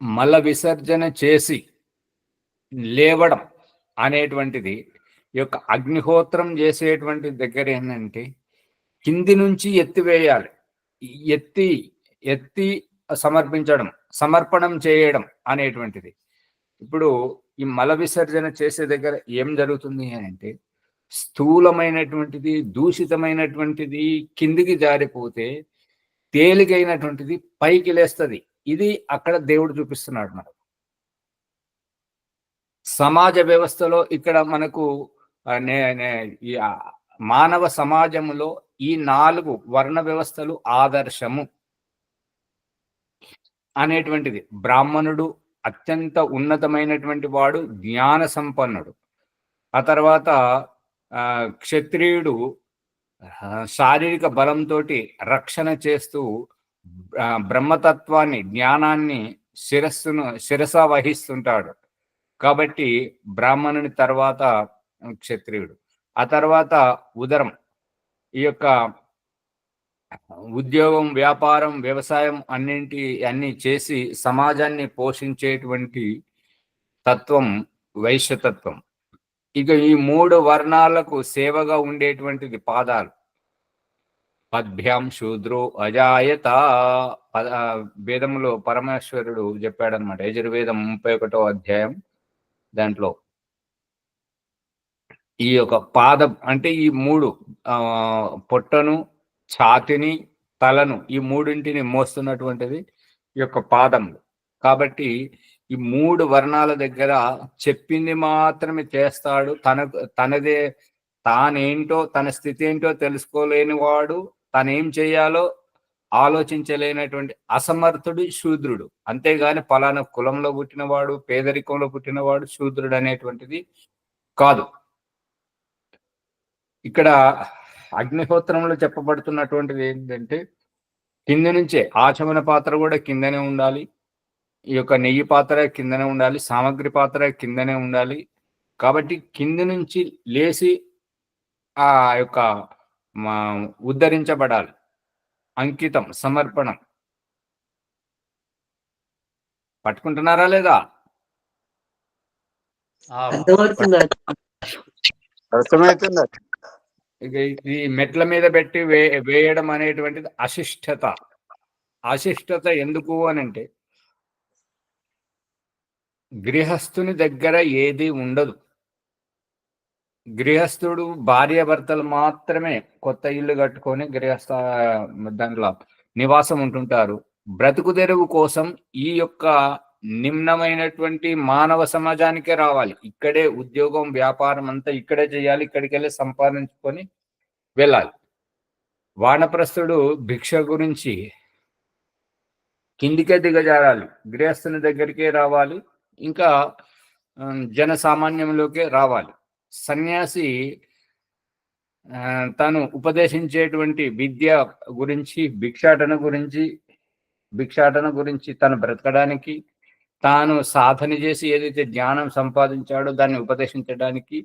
మల విసర్జన చేసి లేవడం అనేటువంటిది ఈ యొక్క అగ్నిహోత్రం చేసేటువంటి దగ్గర ఏంటంటే, కింది నుంచి ఎత్తివేయాలి. ఎత్తి సమర్పించడం, సమర్పణం చేయడం అనేటువంటిది. ఇప్పుడు ఈ మల విసర్జన చేసే దగ్గర ఏం జరుగుతుంది అని అంటే, స్థూలమైనటువంటిది, దూషితమైనటువంటిది కిందికి జారిపోతే తేలికైనటువంటిది పైకి లేస్తుంది. ఇది అక్కడ దేవుడు చూపిస్తున్నాడు మనకు. సమాజ వ్యవస్థలో ఇక్కడ మనకు ఈ మానవ సమాజంలో ఈ 4 వర్ణ వ్యవస్థలు ఆదర్శము అనేటువంటిది. బ్రాహ్మణుడు అత్యంత ఉన్నతమైనటువంటి వాడు, జ్ఞాన సంపన్నుడు. ఆ తర్వాత క్షత్రియుడు శారీరక బలంతో రక్షణ చేస్తూ బ్రహ్మతత్వాన్ని, జ్ఞానాన్ని శిరస వహిస్తుంటాడు. కాబట్టి బ్రాహ్మణుని తర్వాత క్షత్రియుడు. ఆ తర్వాత ఉదరం, ఈ యొక్క ఉద్యోగం, వ్యాపారం, వ్యవసాయం అన్ని చేసి సమాజాన్ని పోషించేటువంటి తత్వం వైశ్యతత్వం. ఇక ఈ 3 వర్ణాలకు సేవగా ఉండేటువంటిది పాదాలు. పద్భ్యాం శూద్రో అజాయత. వేదంలో పరమేశ్వరుడు చెప్పాడనమాట. యజుర్వేదం 31వ అధ్యాయం దాంట్లో ఈ యొక్క పాదం అంటే ఈ 3 పొట్టను, ఛాతిని, తలను, ఈ 3ంటిని మోస్తున్నటువంటిది ఈ యొక్క పాదములు. కాబట్టి ఈ 3 వర్ణాల దగ్గర చెప్పింది మాత్రమే చేస్తాడు. తనదే తానేంటో, తన స్థితి ఏంటో తెలుసుకోలేని వాడు, తనేం చేయాలో ఆలోచించలేనటువంటి అసమర్థుడు శూద్రుడు. అంతేగాని పలానా కులంలో పుట్టినవాడు, పేదరికంలో పుట్టినవాడు శూద్రుడు అనేటువంటిది కాదు. ఇక్కడ అగ్నిహోత్రంలో చెప్పబడుతున్నటువంటిది ఏంటంటే, కింద నుంచే ఆచమన పాత్ర కూడా కిందనే ఉండాలి, ఈ యొక్క నెయ్యి పాత్ర కిందనే ఉండాలి, సామగ్రి పాత్ర కిందనే ఉండాలి. కాబట్టి కింద నుంచి లేచి ఆ యొక్క ఉద్ధరించబడాలి. అంకితం, సమర్పణం. పట్టుకుంటున్నారా లేదా? అర్థమవుతుందా? అర్థమవుతుందా? ఇక ఈ మెట్ల మీద పెట్టి వేయడం అనేటువంటిది అశిష్టత. అశిష్టత ఎందుకు అని అంటే, గృహస్థుని దగ్గర ఏది ఉండదు. గృహస్థుడు భార్యాభర్తలు మాత్రమే కొత్త ఇల్లు కట్టుకొని గృహస్థ దాంట్లో నివాసం ఉంటుంటారు. బ్రతుకు తెరువు కోసం ఈ యొక్క నిమ్నమైనటువంటి మానవ సమాజానికే రావాలి. ఇక్కడే ఉద్యోగం, వ్యాపారం అంతా ఇక్కడే చేయాలి. ఇక్కడికి వెళ్ళి సంపాదించుకొని వెళ్ళాలి. వానప్రస్థుడు భిక్ష గురించి కిందికే దిగజారాలి, గృహస్థుని దగ్గరికే రావాలి, ఇంకా జన సామాన్యంలోకే రావాలి. సన్యాసి తాను ఉపదేశించేటువంటి విద్య గురించి, భిక్షాటన గురించి తను బ్రతకడానికి, తాను సాధన చేసి ఏదైతే జ్ఞానం సంపాదించాడో దాన్ని ఉపదేశించడానికి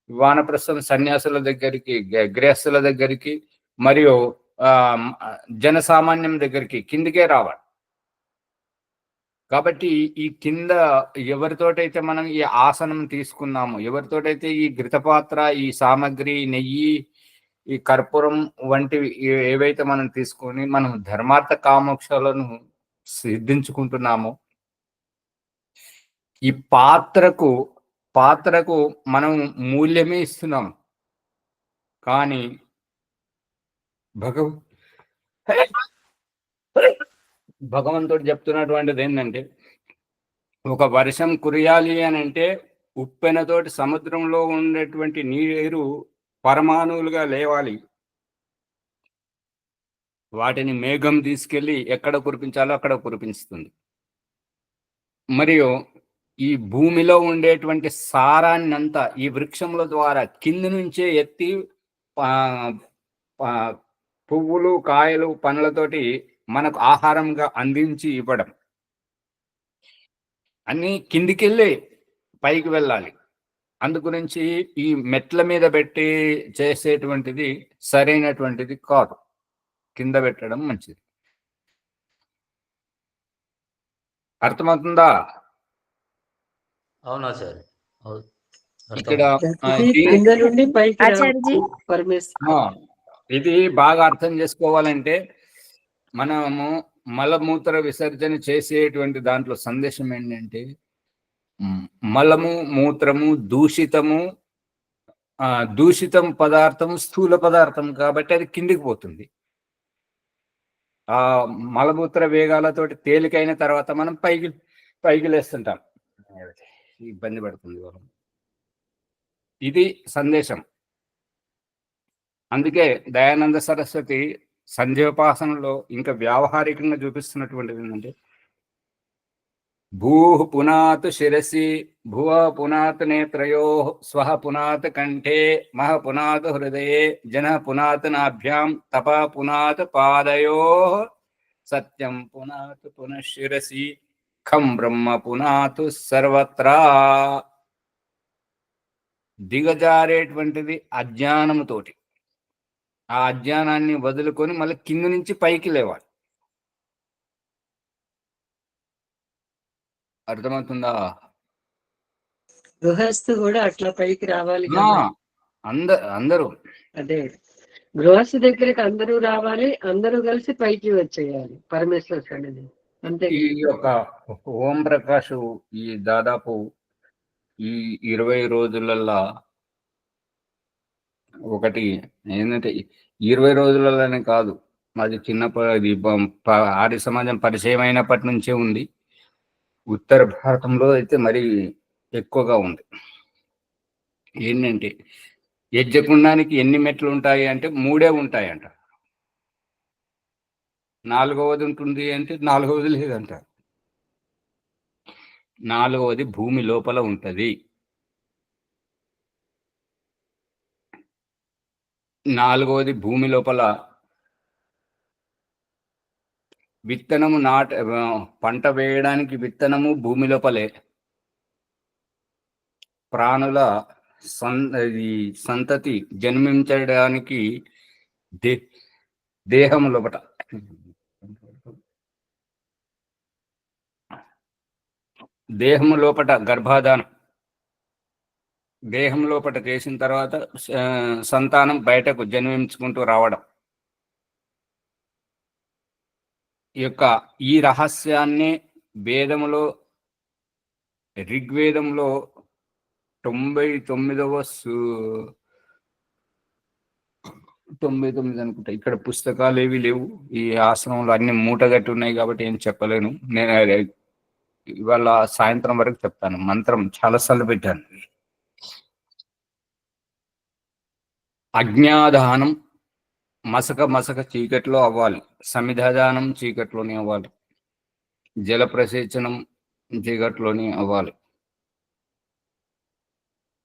వానప్రస్థం సన్యాసుల దగ్గరికి, గృహస్థుల దగ్గరికి, మరియు జనసామాన్యం దగ్గరికి కిందికే రావాలి. కాబట్టి ఈ కింద ఎవరితోటైతే మనం ఈ ఆసనం తీసుకున్నామో, ఎవరితోటైతే ఈ ఘృతపాత్ర, ఈ సామగ్రి, నెయ్యి, ఈ కర్పూరం వంటివి ఏవైతే మనం తీసుకొని మనం ధర్మార్థ కామోక్షాలను సిద్ధించుకుంటున్నామో, ఈ పాత్రకు మనం మూల్యమే ఇస్తున్నాం. కానీ భగవంతుడు చెప్తున్నటువంటిది ఏంటంటే, ఒక వర్షం కురియాలి అని అంటే ఉప్పెనతోటి సముద్రంలో ఉండేటువంటి నీరు పరమాణువులుగా లేవాలి. వాటిని మేఘం తీసుకెళ్ళి ఎక్కడ కురిపించాలో అక్కడ కురిపిస్తుంది. మరియు ఈ భూమిలో ఉండేటువంటి సారాన్ని అంతా ఈ వృక్షముల ద్వారా కింది నుంచే ఎత్తి పువ్వులు, కాయలు, పండ్లతోటి మనకు ఆహారంగా అందించి ఇవ్వడం. అన్నీ కిందికెళ్ళి పైకి వెళ్ళాలి. అందుగురించి ఈ మెట్ల మీద పెట్టి చేసేటువంటిది సరైనటువంటిది కాదు. కింద పెట్టడం మంచిది. అర్థమవుతుందా? అవునా సార్? ఇక్కడ కింద నుండి పైకి ఆచార్యజీ. ఇది బాగా అర్థం చేసుకోవాలంటే, మనము మలమూత్ర విసర్జన చేసేటువంటి దాంట్లో సందేశం ఏంటంటే, మలము, మూత్రము దూషితం పదార్థం, స్థూల పదార్థం కాబట్టి అది కిందికి పోతుంది. ఆ మలమూత్ర వేగాలతోటి తేలికైన తర్వాత మనం పైకి లేస్తుంటాం. ఇబ్బంది పడుతుంది. ఇది సందేశం. అందుకే దయానంద సరస్వతి సంధ్యోపాసనలో ఇంకా వ్యావహారికంగా చూపిస్తున్నటువంటిది ఏంటంటే, భూ పునాత్ శిరసి, భువ పునాత్ నేత్రయో, స్వహ పునాత్ కంఠే, మహ పునాత్ హృదయే, జన పునాత్ నాభ్యాం, తప పునాత్ పాదయో, సత్యం పునాత్ పునఃశిరసి, ఖం బ్రహ్మ పునాత్ సర్వత్రా. దిగజారేటువంటిది అజ్ఞానముతోటి. ఆ అజ్ఞానాన్ని వదులుకొని మళ్ళీ కింద నుంచి పైకి లేవాలి. అర్థమవుతుందా? గృహస్థు కూడా అట్లా పైకి రావాలి. అందరూ అదే గృహస్థు దగ్గరికి అందరూ రావాలి, అందరూ కలిసి పైకి వచ్చేయాలి పరమేశ్వర సన్నిధి. అంతే. ఈ యొక్క ఓం ప్రకాష్ ఈ దాదాపు ఈ 20 రోజులల్లో ఒకటి ఏంటంటే, 20 రోజులలోనే కాదు, అది చిన్నప్పటి ఆర్య సమాజం పరిచయం అయినప్పటి నుంచే ఉంది. ఉత్తర భారతంలో అయితే మరి ఎక్కువగా ఉంది. ఏంటంటే, యజ్ఞకుండానికి ఎన్ని మెట్లు ఉంటాయి అంటే 3 ఉంటాయంట. 4వది ఉంటుంది అంటే 4వది లేదంట. 4వది భూమి లోపల ఉంటది. 4వది భూమి లోపల విత్తనము పంట వేయడానికి విత్తనము భూమి లోపలే. ప్రాణుల ఈ సంతతి జన్మించడానికి దేహం లోపట గర్భాధానం దేహం లోపట చేసిన తర్వాత సంతానం బయటకు జన్మించుకుంటూ రావడం ఈ రహస్యాన్ని వేదములో ఋగ్వేదంలో 99 అనుకుంటా. ఇక్కడ పుస్తకాలు ఏవి లేవు, ఈ ఆశ్రమంలో అన్ని మూటగట్టి ఉన్నాయి కాబట్టి ఏం చెప్పలేను. నేను ఇవాళ సాయంత్రం వరకు చెప్తాను. మంత్రం చాలాసార్లు పెట్టాను. అజ్ఞాదానం మసక చీకట్లో అవ్వాలి, సమిధాదానం చీకట్లోనే అవ్వాలి, జల ప్రసేచనం చీకట్లోనే అవ్వాలి,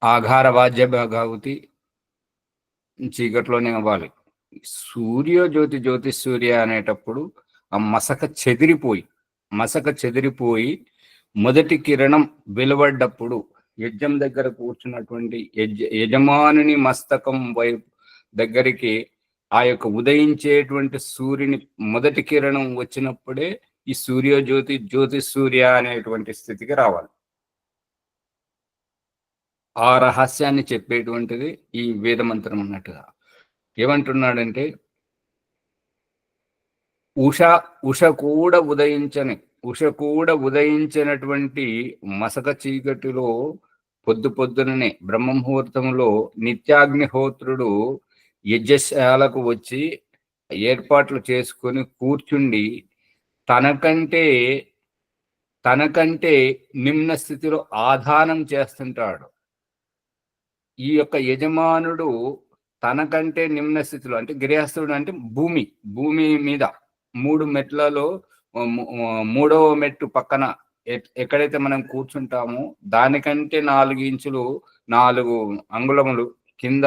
ఆఘార వాద్య భాగవతి చీకట్లోనే అవ్వాలి. జ్యోతి సూర్య అనేటప్పుడు ఆ మసక చెదిరిపోయి మొదటి కిరణం వెలువడ్డప్పుడు యజ్ఞం దగ్గర కూర్చున్నటువంటి యజమానుని మస్తకం వైపు దగ్గరికి ఆ యొక్క ఉదయించేటువంటి సూర్యుని మొదటి కిరణం వచ్చినప్పుడే ఈ జ్యోతి సూర్య అనేటువంటి స్థితికి రావాలి. ఆ రహస్యాన్ని చెప్పేటువంటిది ఈ వేదమంత్రం అన్నట్టుగా. ఏమంటున్నాడంటే ఉష కూడా ఉదయించినటువంటి మసక చీకటిలో పొద్దుననే బ్రహ్మముహూర్తంలో నిత్యాగ్నిహోత్రుడు యజ్ఞశాలకు వచ్చి ఏర్పాట్లు చేసుకొని కూర్చుండి తనకంటే నిమ్న స్థితిలో ఆధానం చేస్తుంటాడు. ఈ యొక్క యజమానుడు తనకంటే నిమ్న స్థితిలో అంటే గృహస్థుడు అంటే భూమి మీద 3 మెట్లలో 3వ మెట్టు పక్కన ఎక్కడైతే మనం కూర్చుంటామో దానికంటే 4 ఇంచులు 4 అంగుళములు కింద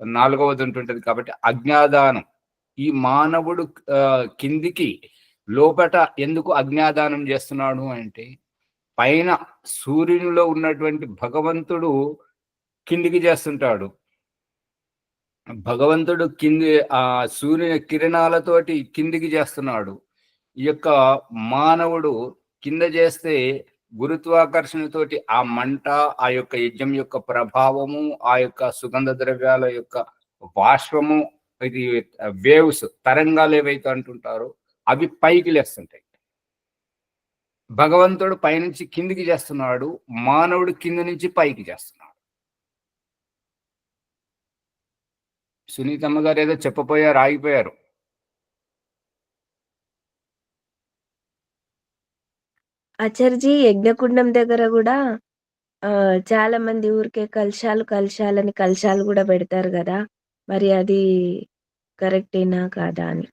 4వది ఉంటుంటది. కాబట్టి అజ్ఞాదానం. ఈ మానవుడు కిందికి లోపట ఎందుకు అజ్ఞాదానం చేస్తున్నాడు అంటే పైన సూర్యునిలో ఉన్నటువంటి భగవంతుడు కిందికి చేస్తుంటాడు. భగవంతుడు ఆ సూర్యుని కిరణాలతోటి కిందికి చేస్తున్నాడు. ఈ యొక్క మానవుడు కింద చేస్తే గురుత్వాకర్షణతోటి ఆ మంట, ఆ యొక్క యజ్ఞం యొక్క ప్రభావము, ఆ యొక్క సుగంధ ద్రవ్యాల యొక్క బాష్పము, ఇది వేవ్స్ తరంగాలు ఏవైతే అంటుంటారో అవి పైకి లేస్తుంటాయి. భగవంతుడు పైనుంచి కిందికి చేస్తున్నాడు, మానవుడు కింద నుంచి పైకి చేస్తున్నాడు. సునీతమ్మ గారు ఏదో చెప్పపోయారు, ఆగిపోయారు. ఆచార్జీ యజ్ఞకుండం దగ్గర కూడా చాలా మంది ఊరికే కలశాలు కూడా పెడతారు కదా, మరి అది కరెక్టేనా కాదా అని.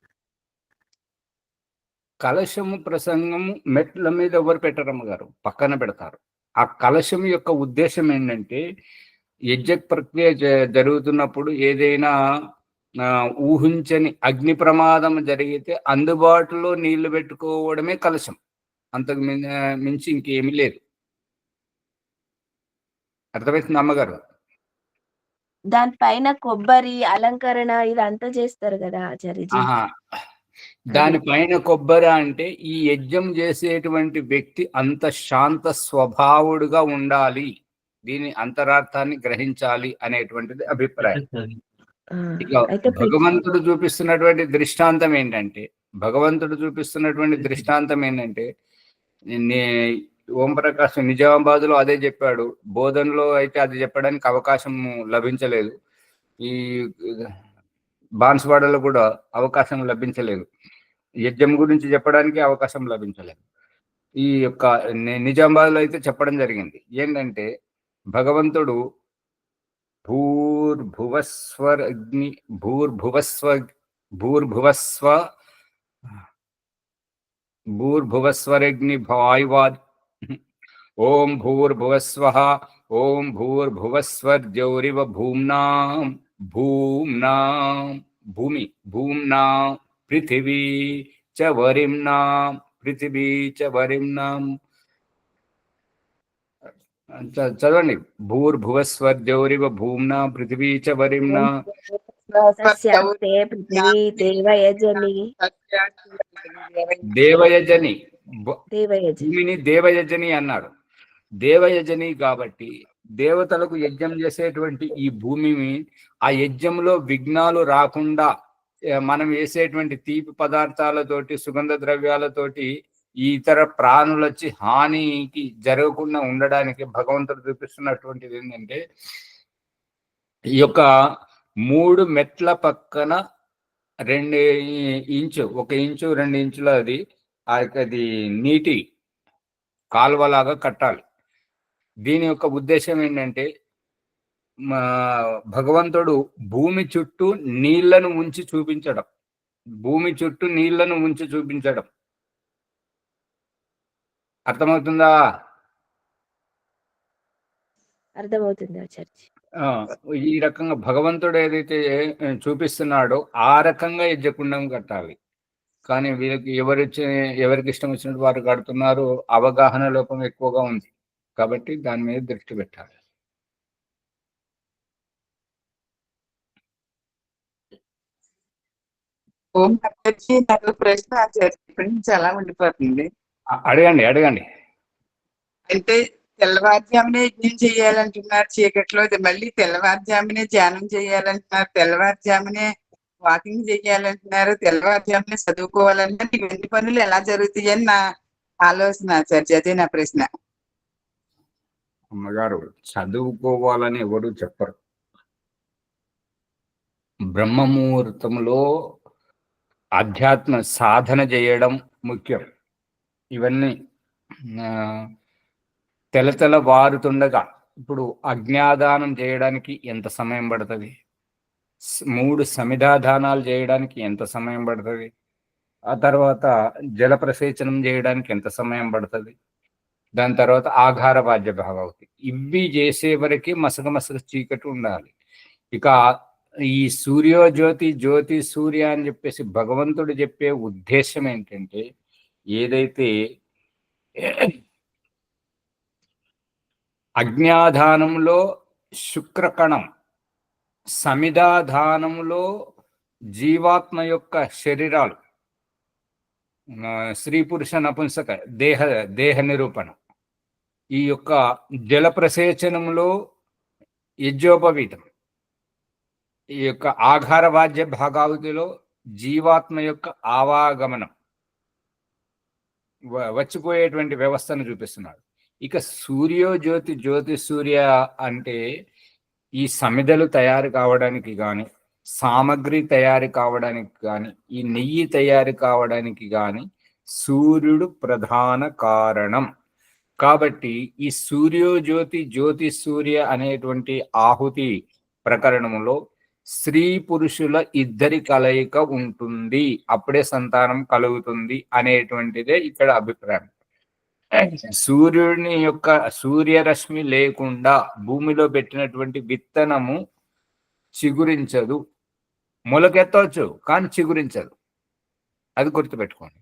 కలశము ప్రసంగము మెట్ల మీద ఎవరు పెట్టరమ్మ గారు, పక్కన పెడతారు. ఆ కలశం యొక్క ఉద్దేశం ఏంటంటే యజ్ఞ ప్రక్రియ జరుగుతున్నప్పుడు ఏదైనా ఊహించని అగ్ని ప్రమాదం జరిగితే అందుబాటులో నీళ్లు పెట్టుకోవడమే కలశం, అంతకు మించి ఇంకేమీ లేదు. అర్థమవుతుంది అమ్మగారు? దానిపైన కొబ్బరి అలంకరణ ఇదంతా చేస్తారు కదా ఆచార్యజీ. దానిపైన కొబ్బరి అంటే ఈ యజ్ఞం చేసేటువంటి వ్యక్తి అంత శాంత స్వభావుడుగా ఉండాలి, దీని అంతరార్థాన్ని గ్రహించాలి అనేటువంటిది అభిప్రాయం. ఇక భగవంతుడు చూపిస్తున్నటువంటి దృష్టాంతం ఏంటంటే ఓంప్రకాష్ నిజామాబాద్ లో అదే చెప్పాడు, బోధనలో అయితే అది చెప్పడానికి అవకాశం లభించలేదు, ఈ బాన్స్వాడలో కూడా అవకాశం లభించలేదు, యజ్ఞం గురించి చెప్పడానికి అవకాశం లభించలేదు. ఈ యొక్క నిజామాబాద్ లో అయితే చెప్పడం జరిగింది. ఏంటంటే భగవంతుడు భూర్భువస్వరగ్ని వాయువాద్ ఓం భూర్భువస్వః ఓం భూర్భువస్వర్జౌరివ భూమ్నాం భూమ్నాం పృథివీ చ వరిమ్నాం చదవండి. భూర్భువస్వర్జౌరివ భూమ్నా పృథివీ చ వరిమ్నా తస్యాస్తే పృథివీ దేవయజని దేవయజని. దేవయజని భూమిని దేవయజని అన్నాడు. దేవయజని కాబట్టి దేవతలకు యజ్ఞం చేసేటువంటి ఈ భూమిని, ఆ యజ్ఞంలో విఘ్నాలు రాకుండా మనం వేసేటువంటి తీపి పదార్థాలతోటి, సుగంధ ద్రవ్యాలతోటి ఈ ఇతర ప్రాణులు వచ్చి హానికి జరగకుండా ఉండడానికి భగవంతుడు చూపిస్తున్నటువంటిది ఏంటంటే, ఈ యొక్క 3 మెట్ల పక్కన 2 ఇంచు, 1 ఇంచు 2 ఇంచుల అది నీటి కాలువలాగా కట్టాలి. దీని యొక్క ఉద్దేశం ఏంటంటే, భగవంతుడు భూమి చుట్టూ నీళ్లను ఉంచి చూపించడం, భూమి చుట్టూ నీళ్లను ఉంచి చూపించడం. అర్థమవుతుందా? అర్థమవుతుంది ఆచార్య. ఈ రకంగా భగవంతుడు ఏదైతే చూపిస్తున్నాడో ఆ రకంగా యజ్ఞకుండం కట్టాలి. కానీ వీళ్ళకి ఎవరికి ఇష్టం వచ్చినట్టు వారు కడుతున్నారు. అవగాహన లోపం ఎక్కువగా ఉంది కాబట్టి దాని మీద దృష్టి పెట్టాలి. ఓం ఆచార్య, నాకు ప్రశ్న ఆచార్య ఇప్పటి నుంచి అలా ఉండిపోతుంది. అడగండి. అంటే తెల్లవారుజామునే యజ్ఞం చేయాలంటున్నారు చీకట్లో, మళ్ళీ తెల్లవారుజామునే ధ్యానం చేయాలంటున్నారు, తెల్లవారుజామునే వాకింగ్ చేయాలంటున్నారు, తెల్లవారుజామునే చదువుకోవాలంటే ఇవన్నీ పనులు ఎలా జరుగుతాయని నా ఆలోచన ఆచార్య. అదే నా ప్రశ్న. అమ్మగారు, చదువుకోవాలని ఎవరు చెప్పరు. బ్రహ్మముహూర్తంలో ఆధ్యాత్మ సాధన చేయడం ముఖ్యం. ఇవన్నీ తెలతెల వారుతుండగా ఇప్పుడు అజ్ఞాదానం చేయడానికి ఎంత సమయం పడుతుంది? 3 సమిధాదానాలు చేయడానికి ఎంత సమయం పడుతుంది? ఆ తర్వాత జలప్రసేచనం చేయడానికి ఎంత సమయం పడుతుంది? దాని తర్వాత ఆఘార బాధ్య భాగవతి. ఇవి చేసే వరకు మసక చీకటి ఉండాలి. ఇక ఈ సూర్యోజ్యోతి జ్యోతి సూర్య అని చెప్పేసి భగవంతుడు చెప్పే ఉద్దేశం ఏంటంటే, ఏదైతే అజ్ఞాధానంలో శుక్రకణం, సమిధాధానంలో జీవాత్మ యొక్క శరీరాలు, స్త్రీ పురుష నపుంసక దేహ నిరూపణ, ఈ యొక్క జలప్రసేచనంలో యజ్ఞోపవీతం, ఈ యొక్క ఆఘార వాద్య భాగావతిలో జీవాత్మ యొక్క ఆవాగమనం, వచ్చిపోయేటువంటి వ్యవస్థను చూపిస్తున్నాడు. ఇక సూర్యోజ్యోతి జ్యోతి సూర్య అంటే ఈ సమిధలు తయారు కావడానికి కానీ, సామగ్రి తయారు కావడానికి కానీ, ఈ నెయ్యి తయారు కావడానికి కానీ సూర్యుడు ప్రధాన కారణం. కాబట్టి ఈ సూర్యోజ్యోతి జ్యోతి సూర్య అనేటువంటి ఆహుతి ప్రకరణంలో స్త్రీ పురుషుల ఇద్దరి కలయిక ఉంటుంది, అప్పుడే సంతానం కలుగుతుంది అనేటువంటిదే ఇక్కడ అభిప్రాయం. సూర్యుని యొక్క సూర్యరశ్మి లేకుండా భూమిలో పెట్టినటువంటి విత్తనము చిగురించదు. మొలకెత్తవచ్చు కానీ చిగురించదు, అది గుర్తుపెట్టుకోండి.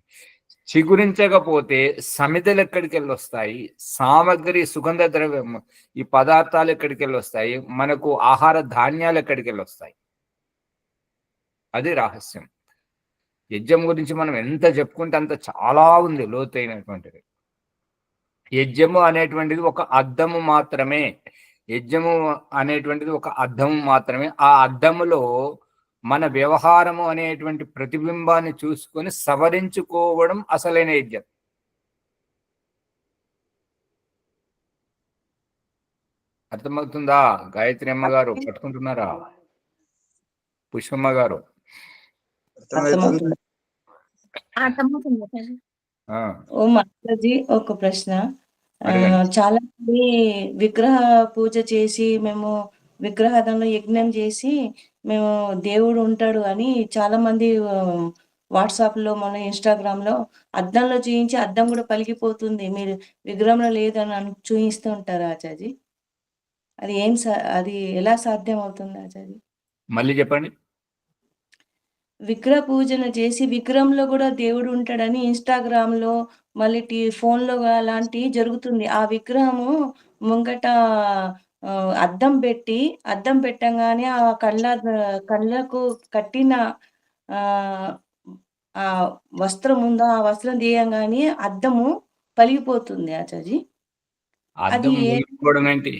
చిగురించకపోతే సమిధలు ఎక్కడికి వెళ్ళి వస్తాయి? సామగ్రి, సుగంధ ద్రవ్యం, ఈ పదార్థాలు ఎక్కడికి వెళ్ళి వస్తాయి? మనకు ఆహార ధాన్యాలు ఎక్కడికి వెళ్ళి వస్తాయి? అది రహస్యం. యజ్ఞం గురించి మనం ఎంత చెప్పుకుంటే అంత చాలా ఉంది, లోతైనటువంటిది. యజ్ఞము అనేటువంటిది ఒక అద్దము మాత్రమే. యజ్ఞము అనేటువంటిది ఒక అద్దము మాత్రమే. ఆ అద్దములో మన వ్యవహారము అనేటువంటి ప్రతిబింబాన్ని చూసుకొని సవరించుకోవడం అసలైన యజ్ఞం. అర్థమవుతుందా? గాయత్రి అమ్మ గారు పట్టుకుంటున్నారా? పుష్పమ్మ గారు ఓ మాతాజీ, ఒక ప్రశ్న. చాలా మంది విగ్రహ పూజ చేసి, మేము విగ్రహాదంలో యజ్ఞం చేసి మేము దేవుడు ఉంటాడు అని చాలా మంది వాట్సాప్ లో, మన ఇన్స్టాగ్రామ్ లో అద్దంలో చూయించి అద్దం కూడా పలికిపోతుంది, మీరు విగ్రహంలో లేదని చూయిస్తూ ఉంటారు ఆచార్య. అది అది ఎలా సాధ్యం అవుతుంది ఆచార్య? మళ్ళీ చెప్పండి. విగ్రహ పూజన చేసి విగ్రహంలో కూడా దేవుడు ఉంటాడని ఇన్స్టాగ్రామ్ లో, మళ్ళీ ఫోన్ లో అలాంటి జరుగుతుంది. ఆ విగ్రహము ముంగట అద్దం పెట్టంగానే ఆ కళ్ళకు కట్టిన ఆ వస్త్రం ఉందో ఆ వస్త్రం తీయంగానే అద్దము పలిగిపోతుంది ఆచార్య. అది అద్దం మూసుకోవడం ఏంటి?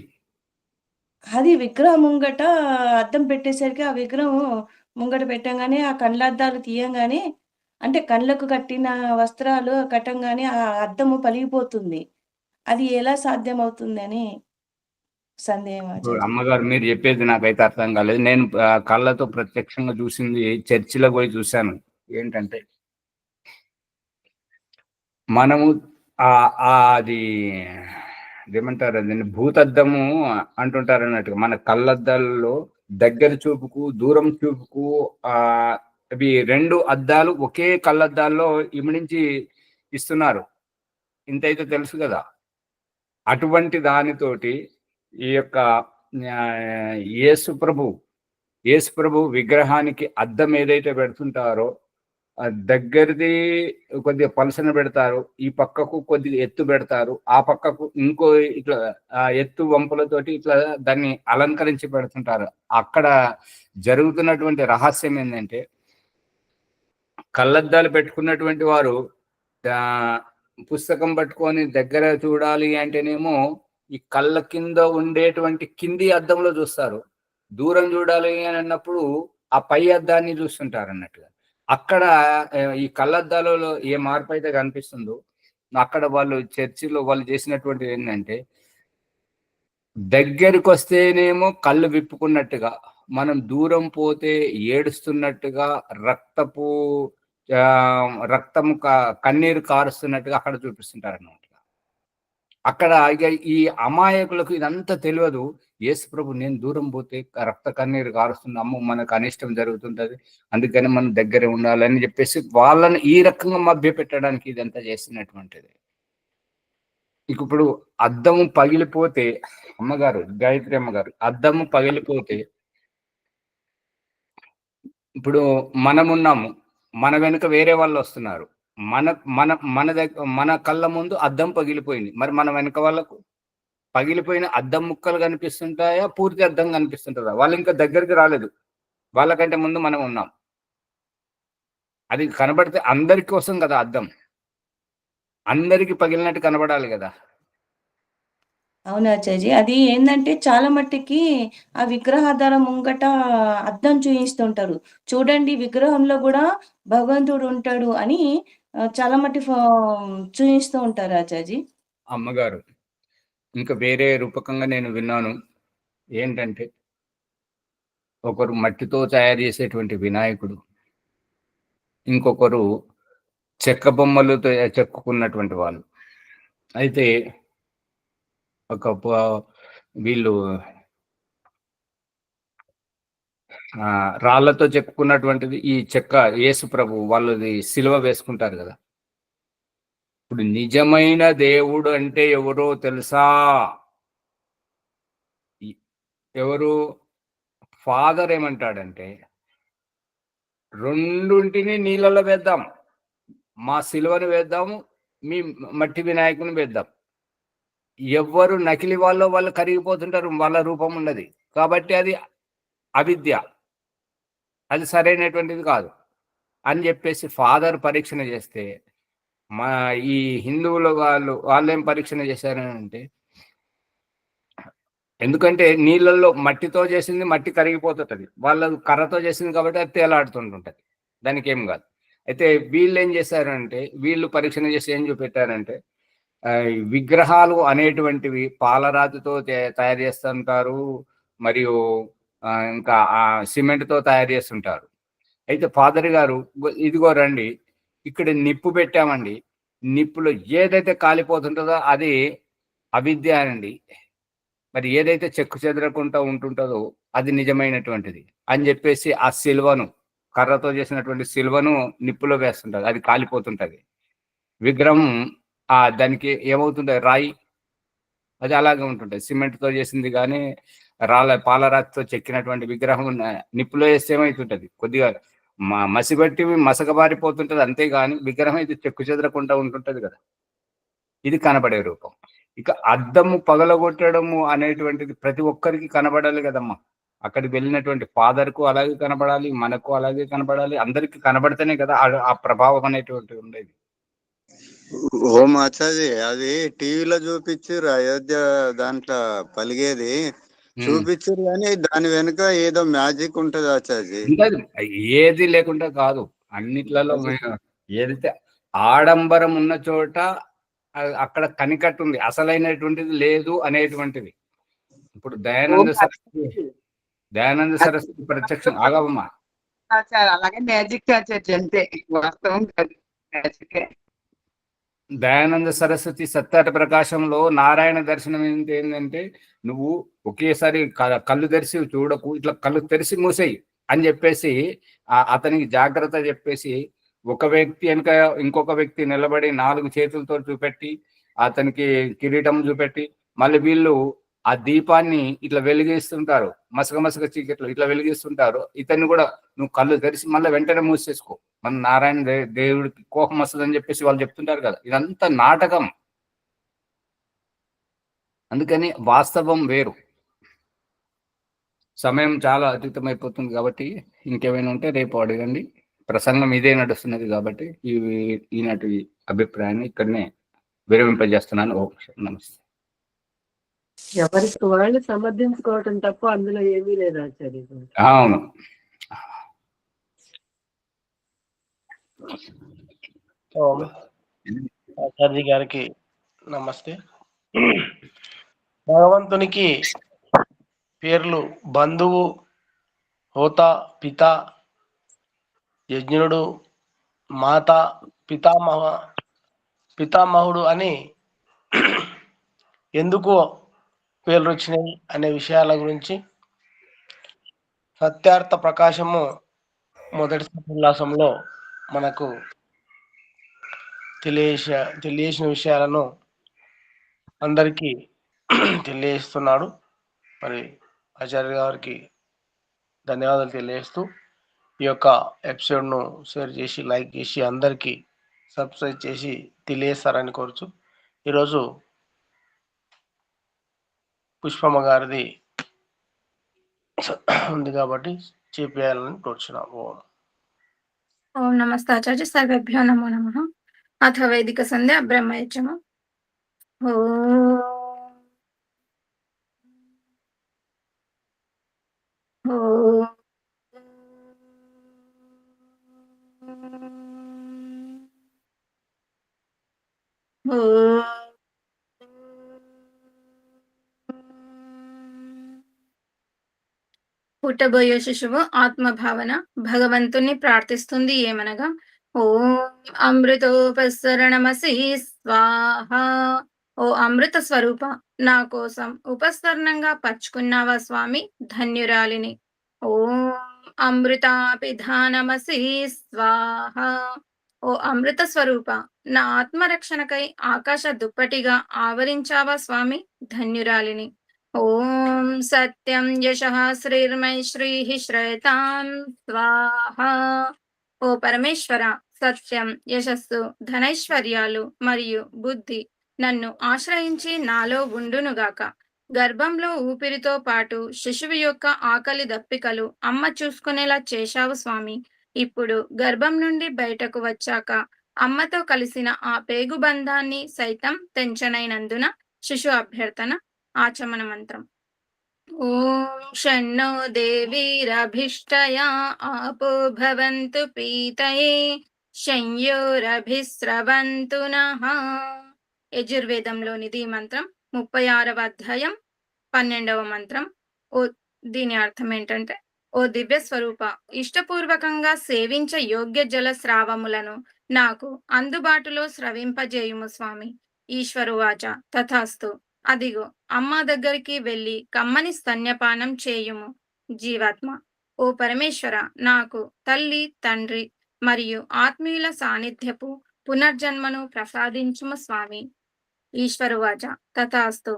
అది విగ్రహం ముంగట అద్దం పెట్టేసరికి ఆ విగ్రహం ముంగట పెట్టంగానే ఆ కళ్ళద్దాలు తీయంగానే అంటే కళ్ళకు కట్టిన వస్త్రాలు కట్టంగానే ఆ అద్దము పలిగిపోతుంది. అది ఎలా సాధ్యమవుతుందని సందేహం ఆచార్య. అమ్మగారు మీరు చెప్పేది నాకైతే అర్థం కాలేదు. నేను కళ్ళతో ప్రత్యక్షంగా చూసింది చర్చిలో పోయి చూశాను. ఏంటంటే మనము అది ఏమంటారు, దీన్ని భూతద్దము అంటుంటారు అన్నట్టుగా మన కళ్ళద్దాలలో దగ్గర చూపుకు దూరం చూపుకు అవి 2 అద్దాలు ఒకే కళ్ళద్దాల్లో ఇమిడించి ఇస్తున్నారు. ఇంతైతే తెలుసు కదా. అటువంటి దానితోటి ఈ యొక్క యేసు ప్రభు విగ్రహానికి అద్దం ఏదైతే పెడుతుంటారో దగ్గరది కొద్దిగా పలసన పెడతారు, ఈ పక్కకు కొద్దిగా ఎత్తు పెడతారు, ఆ పక్కకు ఇంకో ఇట్లా ఎత్తు వంపులతోటి ఇట్లా దాన్ని అలంకరించి పెడుతుంటారు. అక్కడ జరుగుతున్నటువంటి రహస్యం ఏంటంటే కళ్ళద్దాలు పెట్టుకున్నటువంటి వారు పుస్తకం పట్టుకొని దగ్గర చూడాలి అంటేనేమో ఈ కళ్ళ కింద ఉండేటువంటి కింది అద్దంలో చూస్తారు. దూరం చూడాలి అని అన్నప్పుడు ఆ పై అద్దాన్ని చూస్తుంటారు అన్నట్టుగా. అక్కడ ఈ కళ్ళద్దాలలో ఏ మార్పు అయితే కనిపిస్తుందో అక్కడ వాళ్ళు చర్చిలో వాళ్ళు చేసినటువంటిది ఏంటంటే దగ్గరికి వస్తేనేమో కళ్ళు విప్పుకున్నట్టుగా, మనం దూరం పోతే ఏడుస్తున్నట్టుగా, రక్తము కన్నీరు కారుస్తున్నట్టుగా అక్కడ చూపిస్తుంటారు అన్నమాట. అక్కడ ఇక ఈ అమాయకులకు ఇదంతా తెలియదు. యేసు ప్రభు నేను దూరం పోతే రక్త కన్నీరు కారుస్తుంది, అమ్మ మనకు అనిష్టం జరుగుతుంటది, అందుకని మనం దగ్గర ఉండాలని చెప్పేసి వాళ్ళని ఈ రకంగా మభ్య పెట్టడానికి ఇదంతా చేస్తున్నటువంటిది. ఇప్పుడు అద్దము పగిలిపోతే అమ్మగారు, గాయత్రి అమ్మగారు, అద్దము పగిలిపోతే ఇప్పుడు మనమున్నాము, మన వెనుక వేరే వాళ్ళు వస్తున్నారు, మన మన మన దగ్గర మన కళ్ళ ముందు అద్దం పగిలిపోయింది. మరి మన వెనుక వాళ్ళకు పగిలిపోయిన అద్దం ముక్కలు కనిపిస్తుంటాయా, పూర్తి అద్దం కనిపిస్తుంటుందా? వాళ్ళు ఇంకా దగ్గరికి రాలేదు, వాళ్ళకంటే ముందు మనం ఉన్నాం. అది కనబడితే అందరి కోసం కదా అద్దం, అందరికి పగిలినట్టు కనబడాలి కదా. అవునా ఆచార్య. అది ఏంటంటే చాలా మట్టికి ఆ విగ్రహాధారం ముంగట అద్దం చూయిస్తుంటారు. చూడండి విగ్రహంలో కూడా భగవంతుడు ఉంటాడు అని చాలా మట్టి చూయిస్తూ ఉంటారు ఆచార్య. అమ్మగారు, ఇంకా వేరే రూపకంగా నేను విన్నాను. ఏంటంటే ఒకరు మట్టితో తయారు చేసేటువంటి వినాయకుడు, ఇంకొకరు చెక్క బొమ్మలతో చెక్కుకున్నటువంటి వాళ్ళు. అయితే వీళ్ళు రాళ్లతో చెక్కున్నటువంటిది ఈ చెక్క యేసు ప్రభు వాళ్ళది సిలువ వేసుకుంటారు కదా. ఇప్పుడు నిజమైన దేవుడు అంటే ఎవరో తెలుసా? ఎవరు? ఫాదర్ ఏమంటాడంటే రెండుంటిని నీళ్ళలో వేద్దాం, మా సిలువను వేద్దాము, మీ మట్టి వినాయకుని వేద్దాం. ఎవ్వరు నకిలీ వాళ్ళు కరిగిపోతుంటారు, వాళ్ళ రూపం ఉన్నది కాబట్టి అది అవిద్య, అది సరైనటువంటిది కాదు అని చెప్పేసి ఫాదర్ పరీక్షణ చేస్తే మా ఈ హిందువుల వాళ్ళేం పరీక్షణ చేశారంటే, ఎందుకంటే నీళ్ళల్లో మట్టితో చేసింది మట్టి కరిగిపోతుంటది, వాళ్ళు కర్రతో చేసింది కాబట్టి అది తేలాడుతుంటుంటది, దానికి ఏం కాదు. అయితే వీళ్ళు ఏం చేశారంటే, వీళ్ళు పరీక్షణ చేసి ఏం చూపెట్టారంటే విగ్రహాలు అనేటువంటివి పాలరాతితో తయారు చేస్తుంటారు, మరియు ఇంకా సిమెంట్తో తయారు చేస్తుంటారు. అయితే ఫాదర్ గారు ఇదిగో రండి, ఇక్కడ నిప్పు పెట్టామండి, నిప్పులో ఏదైతే కాలిపోతుంటుందో అది అవిద్య అండి, మరి ఏదైతే చెక్కు చెదరకుండా ఉంటుంటుందో అది నిజమైనటువంటిది అని చెప్పేసి ఆ సిల్వను, కర్రతో చేసినటువంటి సిల్వను నిప్పులో వేస్తుంటారు, అది కాలిపోతుంటది. విగ్రహం దానికి ఏమవుతుంటుంది, రాయి, అది అలాగే ఉంటుంటుంది. సిమెంట్తో చేసింది కానీ పాలరాతితో చెక్కినటువంటి విగ్రహం నిప్పులో వేస్తే ఏమవుతుంటది, కొద్దిగా మసిబట్టి మసకబారిపోతుంటది, అంతేగాని విగ్రహం అయితే చెక్కు చెదరకుండా ఉంటుంటది కదా. ఇది కనబడే రూపం. ఇక అద్దము పగలగొట్టడము అనేటువంటిది ప్రతి ఒక్కరికి కనబడాలి కదమ్మా. అక్కడికి వెళ్ళినటువంటి ఫాదర్ కు అలాగే కనబడాలి, మనకు అలాగే కనబడాలి, అందరికి కనబడితేనే కదా ఆ ప్రభావం అనేటువంటి ఉండేది. ఓం ఆచార్య అది టీవీలో చూపించారు, అయోధ్య దాంట్లో పలిగేది చూపించారు, కానీ దాని వెనుక ఏదో మ్యాజిక్ ఉంటది ఆచార్య. ఏది లేకుండా కాదు, అన్నిట్లలో ఏదైతే ఆడంబరం ఉన్న చోట అక్కడ కనికట్టు ఉంది, అసలైనటువంటిది లేదు అనేటువంటిది. ఇప్పుడు దయానంద సరస్వతి ప్రత్యక్షం ఆగవమ్మా, అలాగే మ్యాజిక్ ఆచార్య, అంతే, వాస్తవం కాదు, మ్యాజిక్. దయానంద సరస్వతి సత్యాట ప్రకాశంలో నారాయణ దర్శనం ఏంటంటే, నువ్వు ఒకేసారి కళ్ళు తెరిచి చూడకు, ఇట్లా కళ్ళు తెరిచి మూసేయి అని చెప్పేసి అతనికి జాగ్రత్త చెప్పేసి, ఒక వ్యక్తి వెనుక ఇంకొక వ్యక్తి నిలబడి 4 చేతులతో చూపెట్టి అతనికి కిరీటం చూపెట్టి, మళ్ళీ వీళ్ళు ఆ దీపాన్ని ఇట్లా వెలిగిస్తుంటారు, మసక చీకట్లో ఇట్లా వెలిగిస్తుంటారు. ఇతన్ని కూడా నువ్వు కళ్ళు తెరిచి మళ్ళీ వెంటనే మూసేసుకో, మన నారాయణ దేవుడికి కోపం వస్తుందని చెప్పేసి వాళ్ళు చెప్తుంటారు కదా. ఇదంతా నాటకం, అందుకని వాస్తవం వేరు. సమయం చాలా అతీతమైపోతుంది కాబట్టి ఇంకేమైనా ఉంటే రేపు అడగండి. ప్రసంగం ఇదే నడుస్తున్నది కాబట్టి ఈనాటి అభిప్రాయాన్ని ఇక్కడనే విరమింపజేస్తున్నాను. ఓం నమస్తే. ఎవరికి వాళ్ళు సమర్థించుకోవటం తప్ప అందులో ఏమీ లేదు ఆచార్య. అవును. ఆచార్య గారికి నమస్తే. భగవంతునికి పేర్లు బంధువు, హోత, పిత, యజ్ఞుడు, మాత, పితామహుడు అని ఎందుకు పేర్లు వచ్చినాయి అనే విషయాల గురించి సత్యార్థ ప్రకాశము మొదటి ఉల్లాసంలో మనకు తెలియజేసిన విషయాలను అందరికీ తెలియజేస్తున్నాడు. మరి ఆచార్య గారికి ధన్యవాదాలు తెలియజేస్తూ ఈ యొక్క ఎపిసోడ్ను షేర్ చేసి, లైక్ చేసి, అందరికీ సబ్స్క్రైబ్ చేసి తెలియజేస్తారని కోరుచు, ఈరోజు పుష్పమ్మ గారిది ఉంది కాబట్టి చేపేయాలని కోరుచున్నాము. ఓం నమస్తే ఆచార్య. సర్వేభ్యో నమో నమః. అథ వైదిక సంధ్య బ్రహ్మయజ్ఞ. పుట్టబోయే శిశువు ఆత్మభావన భగవంతుని ప్రార్థిస్తుంది ఏమనగా, ఓం అమృతోపసరణమసి స్వాహ. ఓ అమృత స్వరూప, నా కోసం ఉపస్తరణంగా పరుచుకున్నావా స్వామి, ధన్యురాలిని. ఓం అమృతాపిధానమసి స్వాహ. ఓ అమృత స్వరూప, నా ఆత్మరక్షణకై ఆకాశ దుప్పటిగా ఆవరించావా స్వామి, ధన్యురాలిని. ఓం సత్యం యశః శ్రీర్మై శ్రీః శ్రేతాం స్వాహ. ఓ పరమేశ్వర, సత్యం, యశస్సు, ధనైశ్వర్యాలు మరియు బుద్ధి నన్ను ఆశ్రయించి నాలో ఉండునుగాక. గర్భంలో ఊపిరితో పాటు శిశువు యొక్క ఆకలి దప్పికలు అమ్మ చూసుకునేలా చేశావు స్వామి. ఇప్పుడు గర్భం నుండి బయటకు వచ్చాక అమ్మతో కలిసిన ఆ పేగుబంధాన్ని సైతం తెంచనైనందున శిశు అభ్యర్థన ఆచమన మంత్రం. ఓం షన్నో దేవీరభిష్టయా ఆపో భవంతు పీతయే శంయోరభిస్రవంతు నః. యజుర్వేదంలోనిది మంత్రం, 36వ అధ్యాయం 12వ మంత్రం. దీని అర్థం ఏంటంటే, ఓ దివ్య స్వరూప, ఇష్టపూర్వకంగా సేవించ యోగ్య జల స్రావములను నాకు అందుబాటులో స్రవింపజేయుము స్వామి. ఈశ్వరువాచ తథాస్తు. అదిగో అమ్మ దగ్గరికి వెళ్ళి కమ్మని స్తన్యపానం చేయుము జీవాత్మ. ఓ పరమేశ్వర, నాకు తల్లి, తండ్రి మరియు ఆత్మీయుల సాన్నిధ్యపు పునర్జన్మను ప్రసాదించుము స్వామి. ఈశ్వరువాచ తథాస్తు.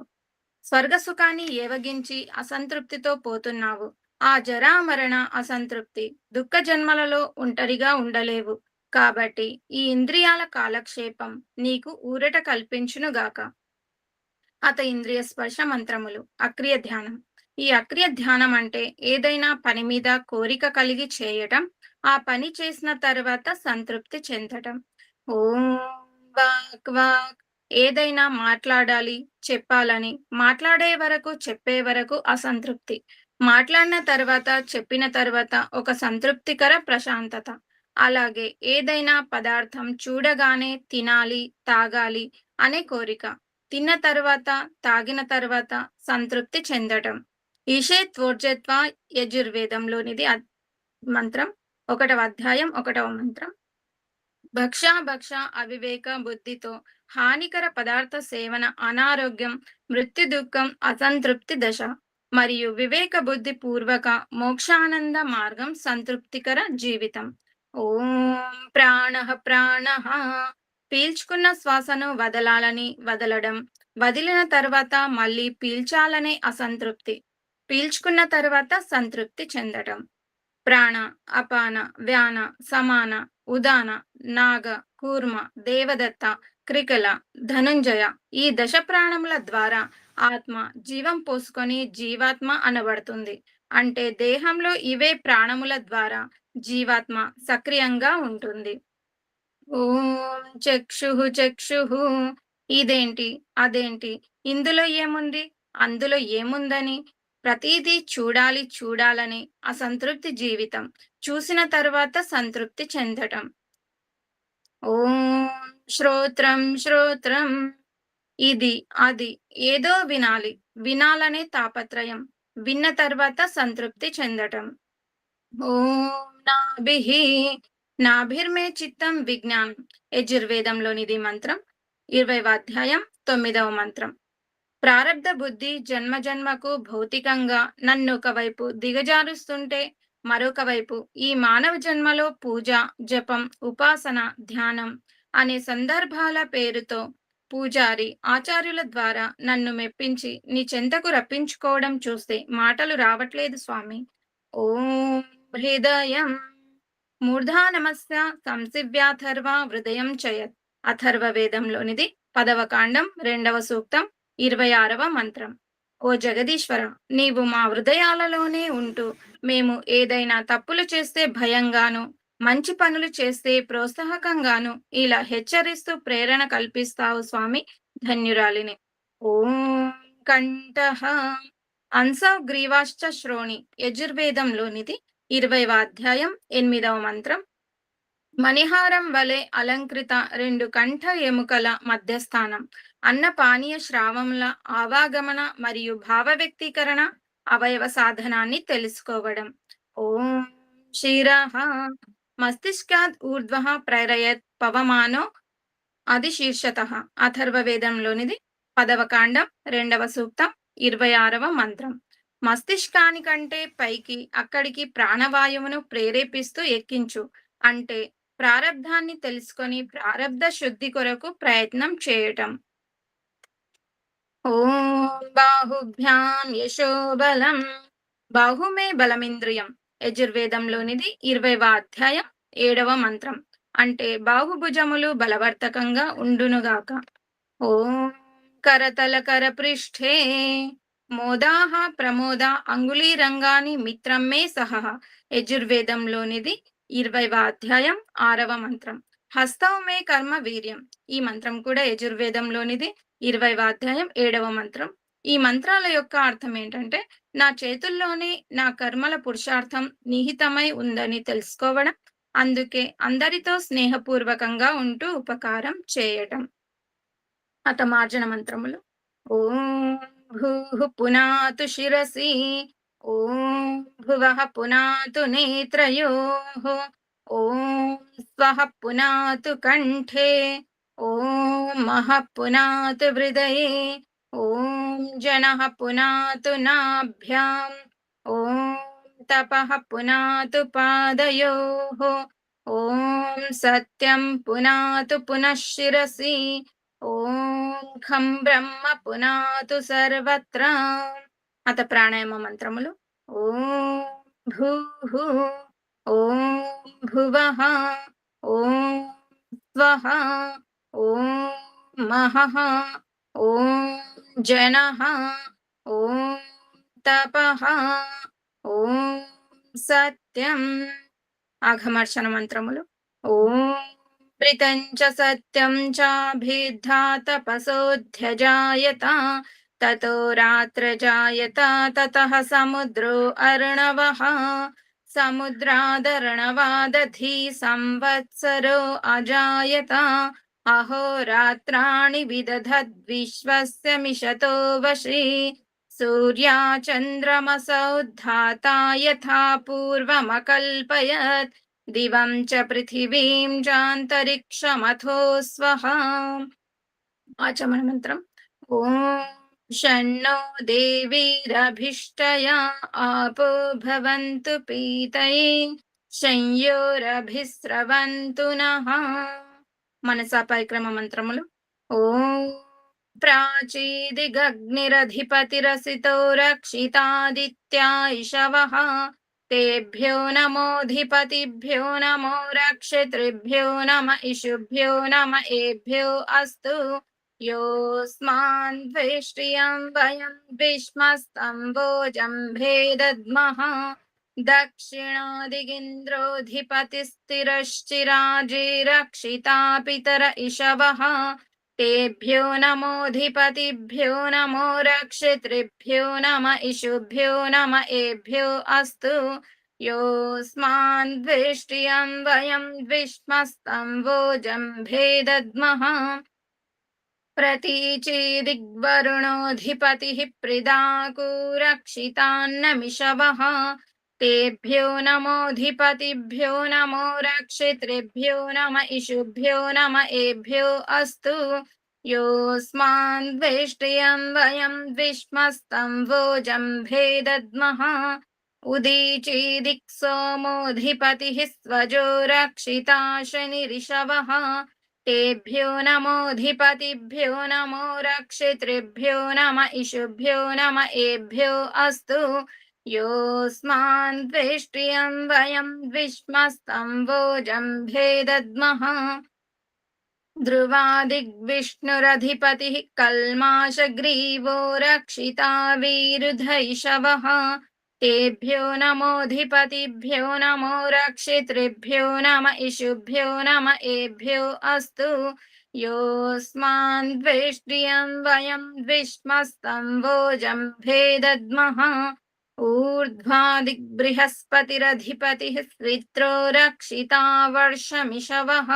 స్వర్గసుఖాన్ని ఏవగించి అసంతృప్తితో పోతున్నావు. ఆ జరామరణ అసంతృప్తి దుఃఖ జన్మలలో ఒంటరిగా ఉండలేవు. కాబట్టి ఈ ఇంద్రియాల కాలక్షేపం నీకు ఊరట కల్పించునుగాక. అత ఇంద్రియ స్పర్శ మంత్రములు. అక్రియ ధ్యానం. ఈ అక్రియ ధ్యానం అంటే ఏదైనా పని మీద కోరిక కలిగి చేయటం, ఆ పని చేసిన తర్వాత సంతృప్తి చెందటం. ఓం వాక్ వాక్. ఏదైనా మాట్లాడాలి, చెప్పాలని, మాట్లాడే వరకు, చెప్పే వరకు అసంతృప్తి. మాట్లాడిన తర్వాత, చెప్పిన తర్వాత ఒక సంతృప్తికర ప్రశాంతత. అలాగే ఏదైనా పదార్థం చూడగానే తినాలి, తాగాలి అనే కోరిక. తిన్న తర్వాత, తాగిన తర్వాత సంతృప్తి చెందటం. ఈషేత్వోర్జత్వ యజుర్వేదంలోనిది మంత్రం 1వ అధ్యాయం 1వ మంత్రం. భక్ష అవివేక బుద్ధితో హానికర పదార్థ సేవన అనారోగ్యం, మృత్యు దుఃఖం, అసంతృప్తి దశ. మరియు వివేక బుద్ధి పూర్వక మోక్షానంద మార్గం సంతృప్తికర జీవితం. ఓం ప్రాణ. పీల్చుకున్న శ్వాసను వదలాలని వదలడం, వదిలిన తర్వాత మళ్ళీ పీల్చాలనే అసంతృప్తి, పీల్చుకున్న తర్వాత సంతృప్తి చెందటం. ప్రాణ, అపాన, వ్యాన, సమాన, ఉదాన, నాగ, కూర్మ, దేవదత్త, క్రికల, ధనుంజయ ఈ దశ ప్రాణముల ద్వారా ఆత్మ జీవం పోసుకొని జీవాత్మ అనబడుతుంది. అంటే దేహంలో ఇవే ప్రాణముల ద్వారా జీవాత్మ సక్రియంగా ఉంటుంది. ఓం చక్షు. ఇదేంటి, అదేంటి, ఇందులో ఏముంది, అందులో ఏముందని ప్రతిదీ చూడాలని అసంతృప్తి జీవితం. చూసిన తర్వాత సంతృప్తి చెందటం. ఓం శ్రోత్రం. ఇది, అది, ఏదో వినాలనే తాపత్రయం. విన్న తర్వాత సంతృప్తి చెందటం. ఓం నాభిర్మే చిత్తం విజ్ఞానం. యజుర్వేదంలోనిది మంత్రం 20వ అధ్యాయం 9వ మంత్రం. ప్రారబ్ధ బుద్ధి జన్మకు భౌతికంగా నన్ను ఒకవైపు దిగజారుస్తుంటే, మరొక వైపు ఈ మానవ జన్మలో పూజ, జపం, ఉపాసన, ధ్యానం అనే సందర్భాల పేరుతో పూజారి, ఆచార్యుల ద్వారా నన్ను మెప్పించి నీ చెంతకు రప్పించుకోవడం చూస్తే మాటలు రావట్లేదు స్వామి. ఓం హృదయం. మూర్ధానమస్య సంసివ్యాథర్వ హృదయం చయత్. అథర్వ వేదంలోనిది 10వ కాండం 2వ సూక్తం 26వ మంత్రం. ఓ జగదీశ్వర, నీవు మా హృదయాలలోనే ఉంటూ మేము ఏదైనా తప్పులు చేస్తే భయంగాను, మంచి పనులు చేస్తే ప్రోత్సాహకంగాను ఇలా హెచ్చరిస్తూ ప్రేరణ కల్పిస్తావు స్వామి. ధన్యురాలిని. ఓం కంఠః అంసౌ గ్రీవాశ్చ శ్రోణి. యజుర్వేదంలోనిది 20వ అధ్యాయం 8వ మంత్రం. మణిహారం వలె అలంకృత 2 కంఠ ఎముకల మధ్యస్థానం. అన్న పానీయ శ్రావముల ఆవాగమన మరియు భావ వ్యక్తీకరణ అవయవ సాధనాన్ని తెలుసుకోవడం. ఓం శిరః మస్తిష్కాద్ ఊర్ధ్వః ప్రేరయత్ పవమానో అధిశీర్షతః. అథర్వ వేదంలోనిది 10వ కాండం 2వ సూక్తం 26వ మంత్రం. మస్తిష్కానికంటే పైకి అక్కడికి ప్రాణవాయువును ప్రేరేపిస్తూ ఎక్కించు. అంటే ప్రారబ్ధాన్ని తెలుసుకొని ప్రారబ్ధ శుద్ధి కొరకు ప్రయత్నం చేయటం. ఓం బాహుభ్యాం యశోబలం. బాహుమే బలమింద్రియం. యజుర్వేదంలోనిది 20వ అధ్యాయం 7వ మంత్రం. అంటే బాహుభుజములు బలవర్తకంగా ఉండునుగాక. ఓం కరతల కరపృష్ఠే మోదాహ ప్రమోద అంగుళీరంగాని మిత్రం మే సహ. యజుర్వేదంలోనిది 20వ అధ్యాయం 6వ మంత్రం. హస్తౌ మే కర్మ వీర్యం. ఈ మంత్రం కూడా యజుర్వేదంలోనిది 20వ అధ్యాయం 7వ మంత్రం. ఈ మంత్రాల యొక్క అర్థం ఏంటంటే, నా చేతుల్లోనే నా కర్మల పురుషార్థం నిహితమై ఉందని తెలుసుకోవడం, అందుకే అందరితో స్నేహపూర్వకంగా ఉంటూ ఉపకారం చేయటం. అత మార్జన మంత్రములు. ఓం భూః పునాతు శిరసి. ఓం భువః పునాతు నేత్రయోః. ఓం స్వః పునాతు కంఠే. ఓం మహః పునాతు హృదయే. ఓం జనః పునాతు నాభ్యాం. ఓం తపః పునాతు పాదయోః. ఓం సత్యం పునాతు పునః శిరసి. ఓం ఖం బ్రహ్మ పునాతు సర్వత్ర. అత ప్రాణాయామ మంత్రములు. ఓం భూః. ఓం భువః. ఓం స్వః. ఓం మహః. ఓం जनः ॐ तपः ॐ सत्यं ఆఘమర్షణ మంత్రములు ఓం ప్రితం చ సత్యం చాభిద్ధా తపసోధ్యజాయత తతో రాత్రజాయత తతః సముద్రో అర్ణవః సముద్రాదర్ణవాదధి సంవత్సరో అజాయత అహోరాత్రాణి విదధద్విశ్వస్య మిషతో వశి సూర్యా చంద్రమసౌద్ధాతా యథా పూర్వమకల్పయత్ దివం చ పృథివీం చాంతరిక్షమథో స్వః ఆచమన మంత్రం ఓం షన్నో దేవీరభిష్టయా ఆపో భవంతు పీతయే శంయోరభిస్రవంతు నః మనసా పరిక్రమ మంత్రములు ఓం ప్రాచీదిగగ్నిరధిపతిరసితో రక్షితాదిత్యా ఇషవః तेभ्यो नमोऽधिपतिभ्यो नमो रक्षितृभ्यो नम इषुभ्यो नम एभ्यो अस्तु योऽस्मान् द्वेष्ट्रियं वयं विष्मस्तं वोजम्भे दद्मः दक्षिणादिगिन्द्रोऽधिपतिस्थिरश्चिराजे रक्षिता पितर इषवः तेभ्यो नमोऽधिपतिभ्यो नमो रक्षितृभ्यो नम इषुभ्यो नम एभ्यो अस्तु योऽस्मान् द्वेष्ट्रियं वयं विष्मस्तं वोजम्भे दद्मः प्रतीचीदिग्वरुणोऽधिपतिः प्रिदाको रक्षितान्नमिषवः तेभ्यो नमोऽधिपतिभ्यो नमो रक्षितृभ्यो नम इषुभ्यो नम एभ्यो अस्तु योऽस्मान् द्वेष्ट्रियं वयं विष्मस्तं वोजम्भे दद्मः उदीचीदिक्सोमोऽधिपतिः स्वजो रक्षिता शनिरिषवः तेभ्यो नमोऽधिपतिभ्यो नमो रक्षितृभ्यो नम इषुभ्यो नम एभ्यो अस्तु योऽस्मान् द्वेष्ट्रियं वयं विष्मस्तं वोजम्भे दद्मः ध्रुवादिग्विष्णुरधिपतिः कल्माषग्रीवो रक्षिता वीरुधैषवः तेभ्यो नमोऽधिपतिभ्यो नमो रक्षितृभ्यो नम इषुभ्यो नम एभ्यो अस्तु योऽस्मान् द्वेष्ट्रियं वयं विष्मस्तं वोजम्भे दद्मः ऊर्ध्वादिग्बृहस्पतिरधिपतिः स्वित्रो रक्षिता वर्षमिषवः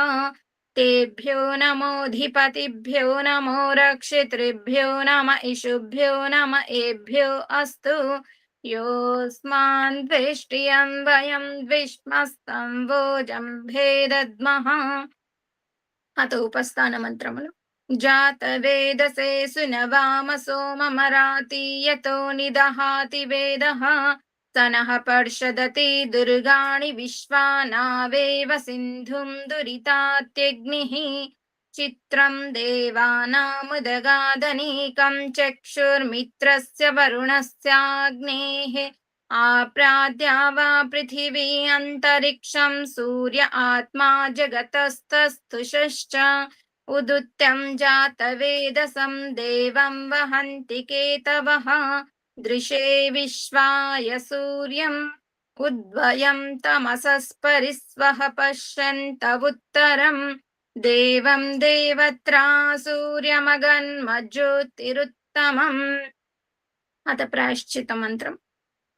तेभ्यो नमोऽधिपतिभ्यो नमो रक्षितृभ्यो नम इषुभ्यो नम एभ्यो अस्तु योऽस्मान् द्वेष्ट्रियं वयं विष्मस्तं वोजम्भे दद्मः अत उपस्थान मंत्रमुలు जातवेदसे सुनवामसो ममराति यतो निदहाति वेदः सनः पर्षदति दुर्गाणि विश्वानावेव सिन्धुं दुरितात्यग्निः चित्रं देवानामुदगादनीकं चक्षुर्मित्रस्य वरुणस्याग्नेः आप्राद्या वा पृथिवी अन्तरिक्षं सूर्य आत्मा जगतस्तस्थुषश्च उदुत्यं जातवेदसं देवं वहन्ति केतवः दृशे विश्वाय सूर्यम् उद्वयं तमसस्परिस्वः पश्यन्तवुत्तरम् देवं देवत्रा सूर्यमगन्मज्योतिरुत्तमम् अथ प्रायश्चित मंत्रम्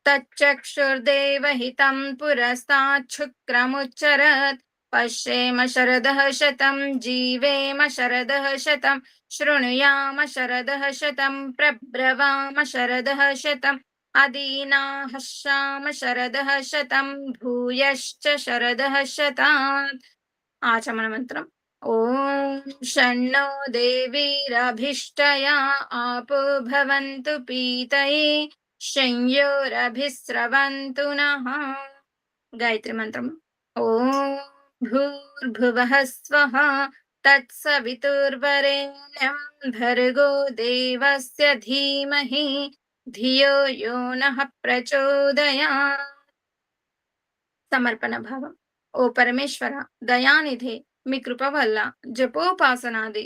तच्चक्षुर्देवहितं पुरस्ताच्छुक्रमुच्चरत् पश्येम शरदः शतं जीवेम शरदः शतं शृणुयाम शरदः शतं प्रब्रवाम शरदः शतम् अदीनाहश्याम शरदः शतं भूयश्च शरदः शतात् आचमन मंत्रम् ओम शन्नो देवीरभिष्टया आपो भवन्तु पीतये शंयोरभिस्रवन्तु नः गायत्री मंत्रम् ओम भूर्भुवः स्वः तत्सवितुर्वरेण्यं भर्गो देवस्य धीमहि धियो यो नः प्रचोदयात् समर्पण भावम् ओ परमेश्वर दयानिधे మీ కృప వల్ల జపోపాసనాది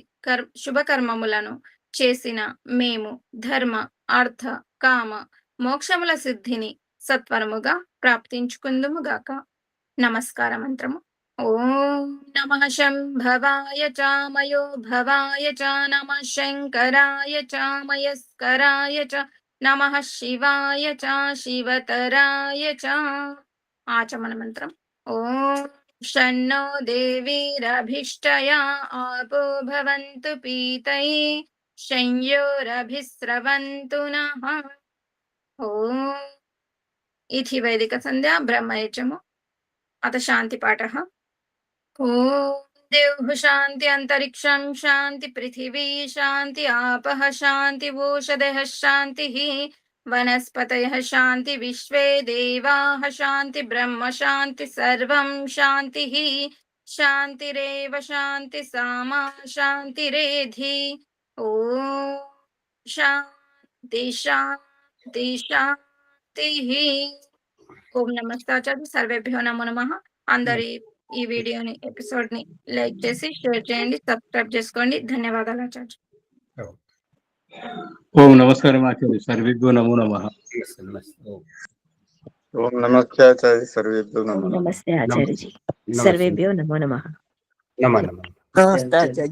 శుభకర్మములను చేసిన మేము ధర్మ అర్థ కామ మోక్షముల సిద్ధిని సత్వరముగా ప్రాప్తించుకుందుముగాక. నమస్కార మంత్రము. ఓం నమః శంభవాయ చ మయో భవాయ చ నమః శంకరాయ చ మయస్కరాయ చ నమః శివాయ చ శివతరాయ చ. ఆచమన మంత్రం. ఓం షన్నో దేవీరభిష్టయా ఆపో భవంతు పీతయే శంయోరభిస్రవంతు నః. ఓం ఇతి వైదిక సంధ్యా బ్రహ్మయజ్ఞము. అత శాంతి పాఠః. ఓం దేవ్ శాంతి అంతరిక్షం శాంతి పృథివీ శాంతి ఆపః శాంతి ఓషధయః శాంతి వనస్పతయః శాంతి విశ్వే దేవాః శాంతి బ్రహ్మ శాంతి సర్వం శాంతి శాంతిరేవ శాంతి సామా శాంతిరేధి. ఓం శాంతి శాంతి శాంతి. ఓం నమస్తే ఆచార్య. సర్వేభ్యో నమో నమః. అందరి ఈ వీడియోని ఎపిసోడ్ ని లైక్ చేసి షేర్ చేయండి, సబ్స్క్రైబ్ చేసుకోండి. ధన్యవాదాలు ఆచార్య. ఓం నమస్కారం ఆచార్య. సర్వేభ్యో నమో నమః. ఓం నమస్తే ఆచార్య. సర్వేభ్యో నమో నమః. నమస్తే ఆచార్యజీ. సర్వేభ్యో నమో నమః. నమో నమః. నమస్తే ఆచార్య.